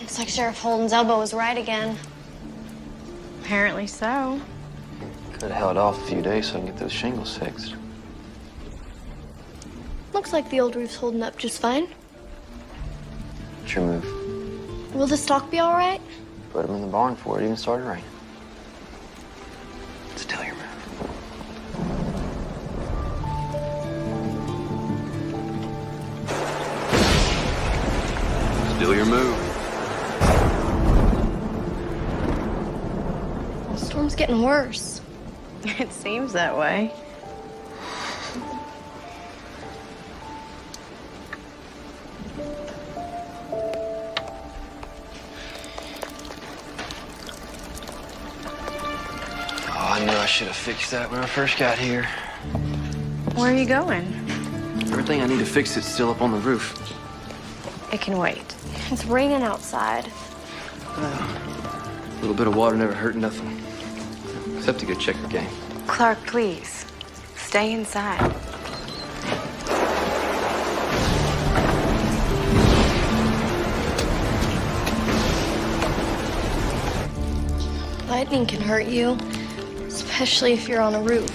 Looks like Sheriff Holden's elbow was right again. Apparently so. Could have held off a few days so I can get those shingles fixed. Looks like the old roof's holding up just fine. What's your move? Will the stock be all right? Put them in the barn before it even started raining. Still your move. Still your move. The storm's getting worse. It seems that way. Oh, I knew I should have fixed that when I first got here. Where are you going? Everything I need to fix is still up on the roof. It can wait. It's raining outside. A little bit of water never hurt nothing. Except a good checker game. Clark, please. Stay inside. Lightning can hurt you, especially if you're on a roof.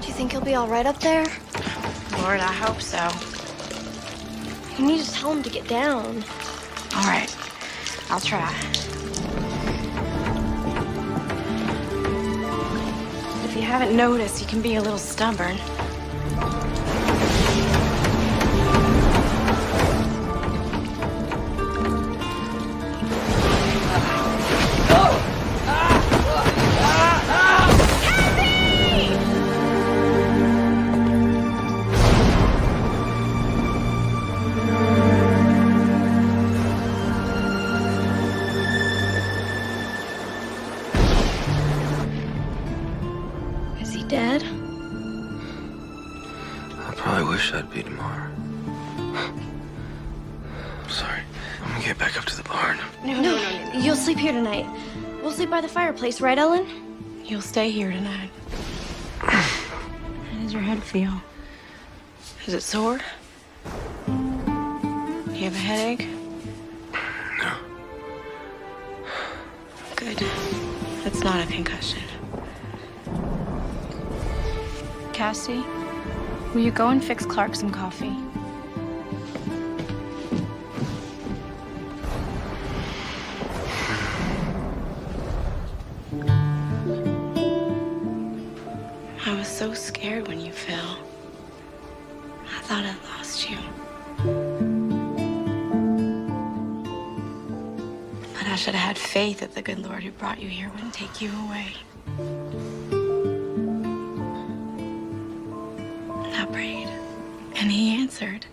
Do you think he'll be all right up there? Lord, I hope so. You need to tell him to get down. All right, I'll try. If you haven't noticed, he can be a little stubborn. Is he dead? I probably wish I'd be tomorrow. I'm sorry. I'm gonna get back up to the barn. No. You'll sleep here tonight. We'll sleep by the fireplace, right, Ellen? You'll stay here tonight. How does your head feel? Is it sore? Do you have a headache? No. Good. It's not a concussion. Cassie, will you go and fix Clark some coffee? I was so scared when you fell. I thought I'd lost you. But I should have had faith that the good Lord who brought you here wouldn't take you away. I prayed, and he answered.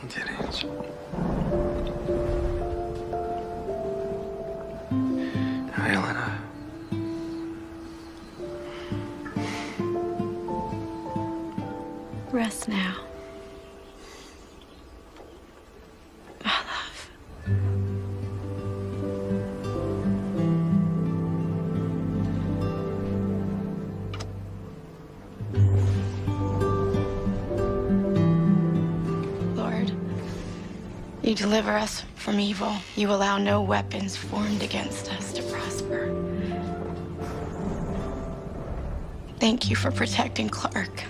He did answer. Now, Ellen, Rest now. My love. Lord, you deliver us from evil. You allow no weapons formed against us to prosper. Thank you for protecting Clark.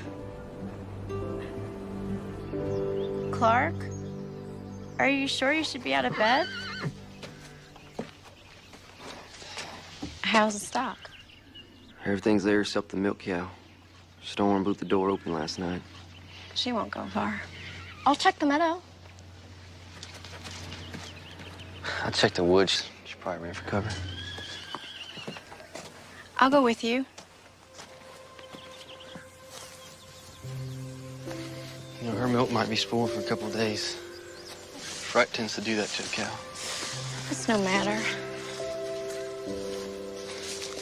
Clark? Are you sure you should be out of bed? How's the stock? Everything's there except the milk cow. Storm blew the door open last night. She won't go far. I'll check the meadow. I checked the woods. She probably ran for cover. I'll go with you. You know, her milk might be spoiled for a couple of days. Fright tends to do that to a cow. It's no matter.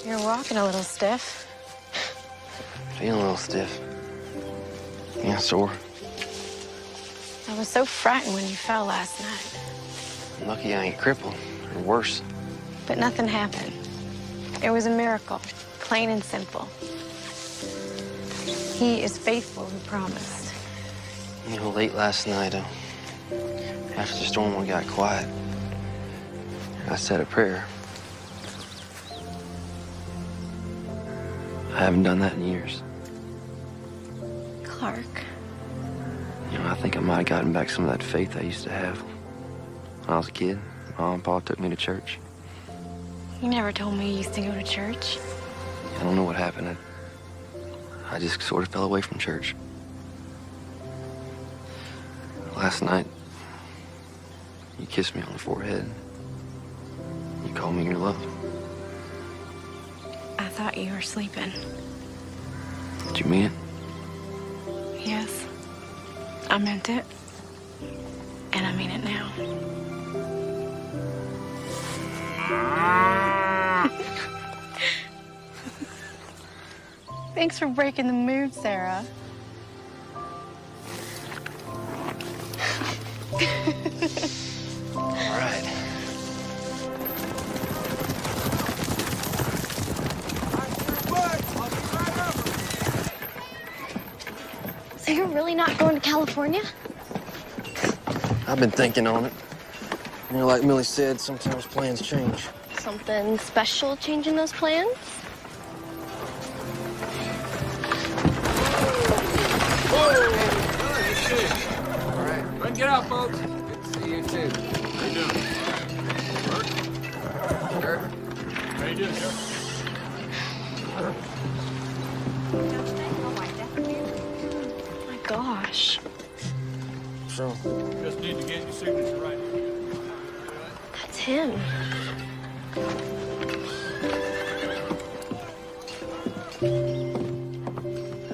You're walking a little stiff. Feeling a little stiff. Yeah, sore. I was so frightened when you fell last night. Lucky I ain't crippled, or worse. But nothing happened. It was a miracle, plain and simple. He is faithful who promised. You know, late last night, after the storm got quiet, I said a prayer. I haven't done that in years. Clark. You know, I think I might have gotten back some of that faith I used to have. When I was a kid, Mom and Pa took me to church. You never told me you used to go to church. I don't know what happened. I just sort of fell away from church. Last night, you kissed me on the forehead. You called me your love. I thought you were sleeping. Did you mean it? Yes, I meant it. And I mean it now. Thanks for breaking the mood, Sarah. All right. So you're really not going to California? I've been thinking on it. You know, like Millie said, sometimes plans change. Something special changing those plans? All right. Go and get out, folks. Good to see you, too. How you doing? Work? Sure. How you doing, sir? Oh my gosh. So? Just need to get your signature right. That's him.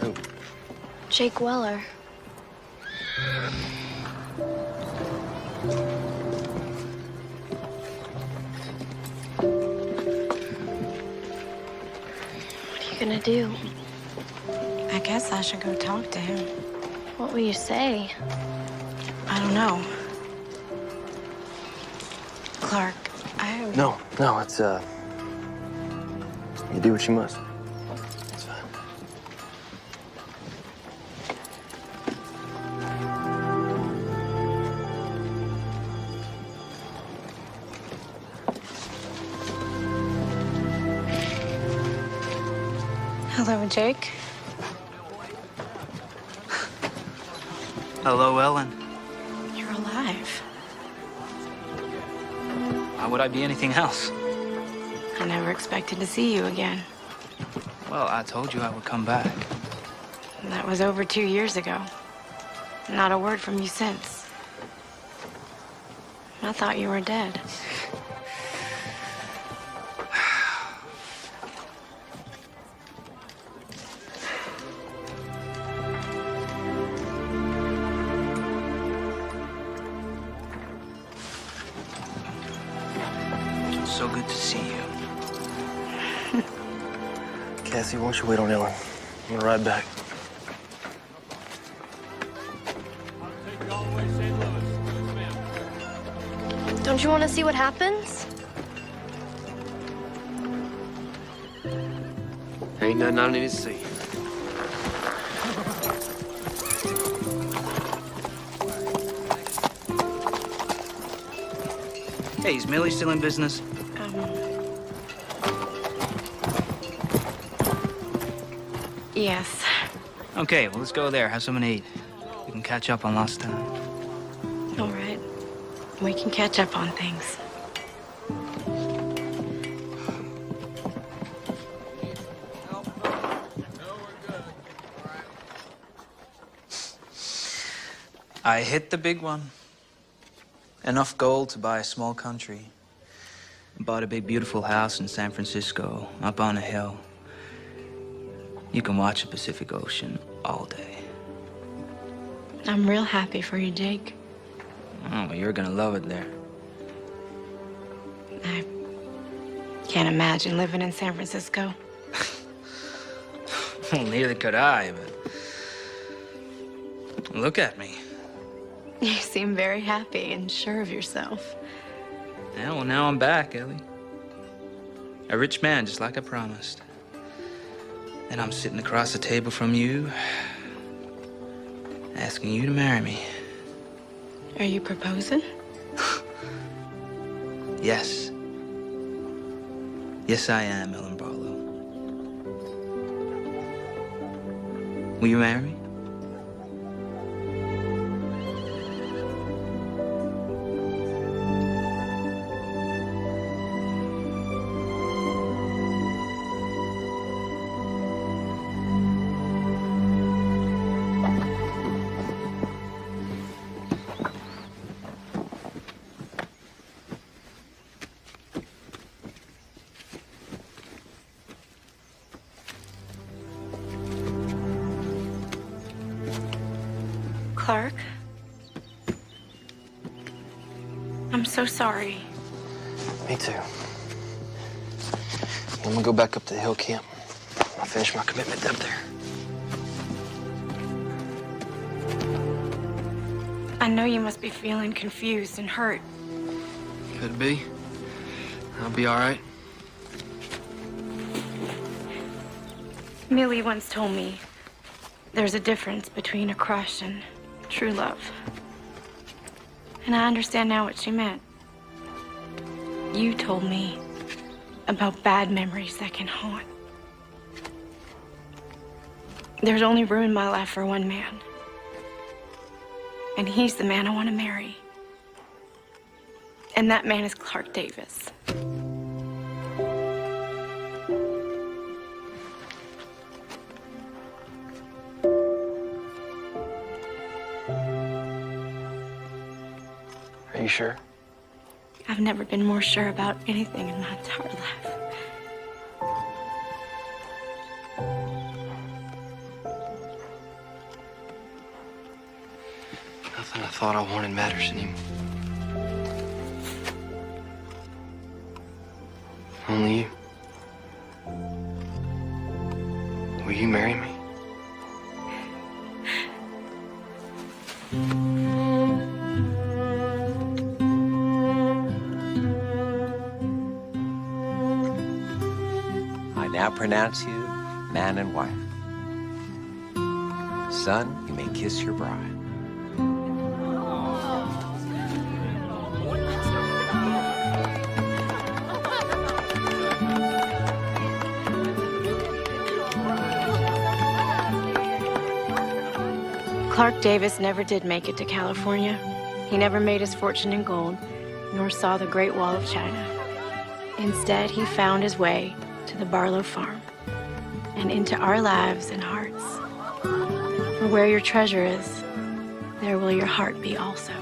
Who? Jake Weller. What are you gonna do? I guess I should go talk to him. What will you say? I don't know. Clark, No, it's, you do what you must. It's fine. Hello, Jake. Hello, Ellen. You're alive. Why would I be anything else? I never expected to see you again. Well, I told you I would come back. That was over 2 years ago. Not a word from you since. I thought you were dead. So good to see you. Cassie, why don't you wait on Ellen? I'm gonna ride back. Don't you want to see what happens? Ain't nothing I need to see. Hey, is Millie still in business? Yes. Okay, well, let's go there, have something to eat. We can catch up on lost time. All right. We can catch up on things. I hit the big one. Enough gold to buy a small country. Bought a big, beautiful house in San Francisco, up on a hill. You can watch the Pacific Ocean all day. I'm real happy for you, Jake. Oh, well, you're gonna love it there. I can't imagine living in San Francisco. Well, neither could I, but... Look at me. You seem very happy and sure of yourself. Yeah, well, now I'm back, Ellie. A rich man, just like I promised. And I'm sitting across the table from you, asking you to marry me. Are you proposing? Yes. Yes, I am, Ellen Barlow. Will you marry me? Clark? I'm so sorry. Me too. I'm gonna go back up to the hill camp. I'll finish my commitment up there. I know you must be feeling confused and hurt. Could be. I'll be all right. Millie once told me There's a difference between a crush and true love. And I understand now what she meant. You told me about bad memories that can haunt. There's only room in my life for one man. And he's the man I want to marry. And that man is Clark Davis. Are you sure? I've never been more sure about anything in my entire life. Nothing I thought I wanted matters anymore. Only you. Will you marry me? I now pronounce you man and wife. Son, you may kiss your bride. Clark Davis never did make it to California. He never made his fortune in gold, nor saw the Great Wall of China. Instead, he found his way to the Barlow farm and into our lives and hearts. For where your treasure is, there will your heart be also.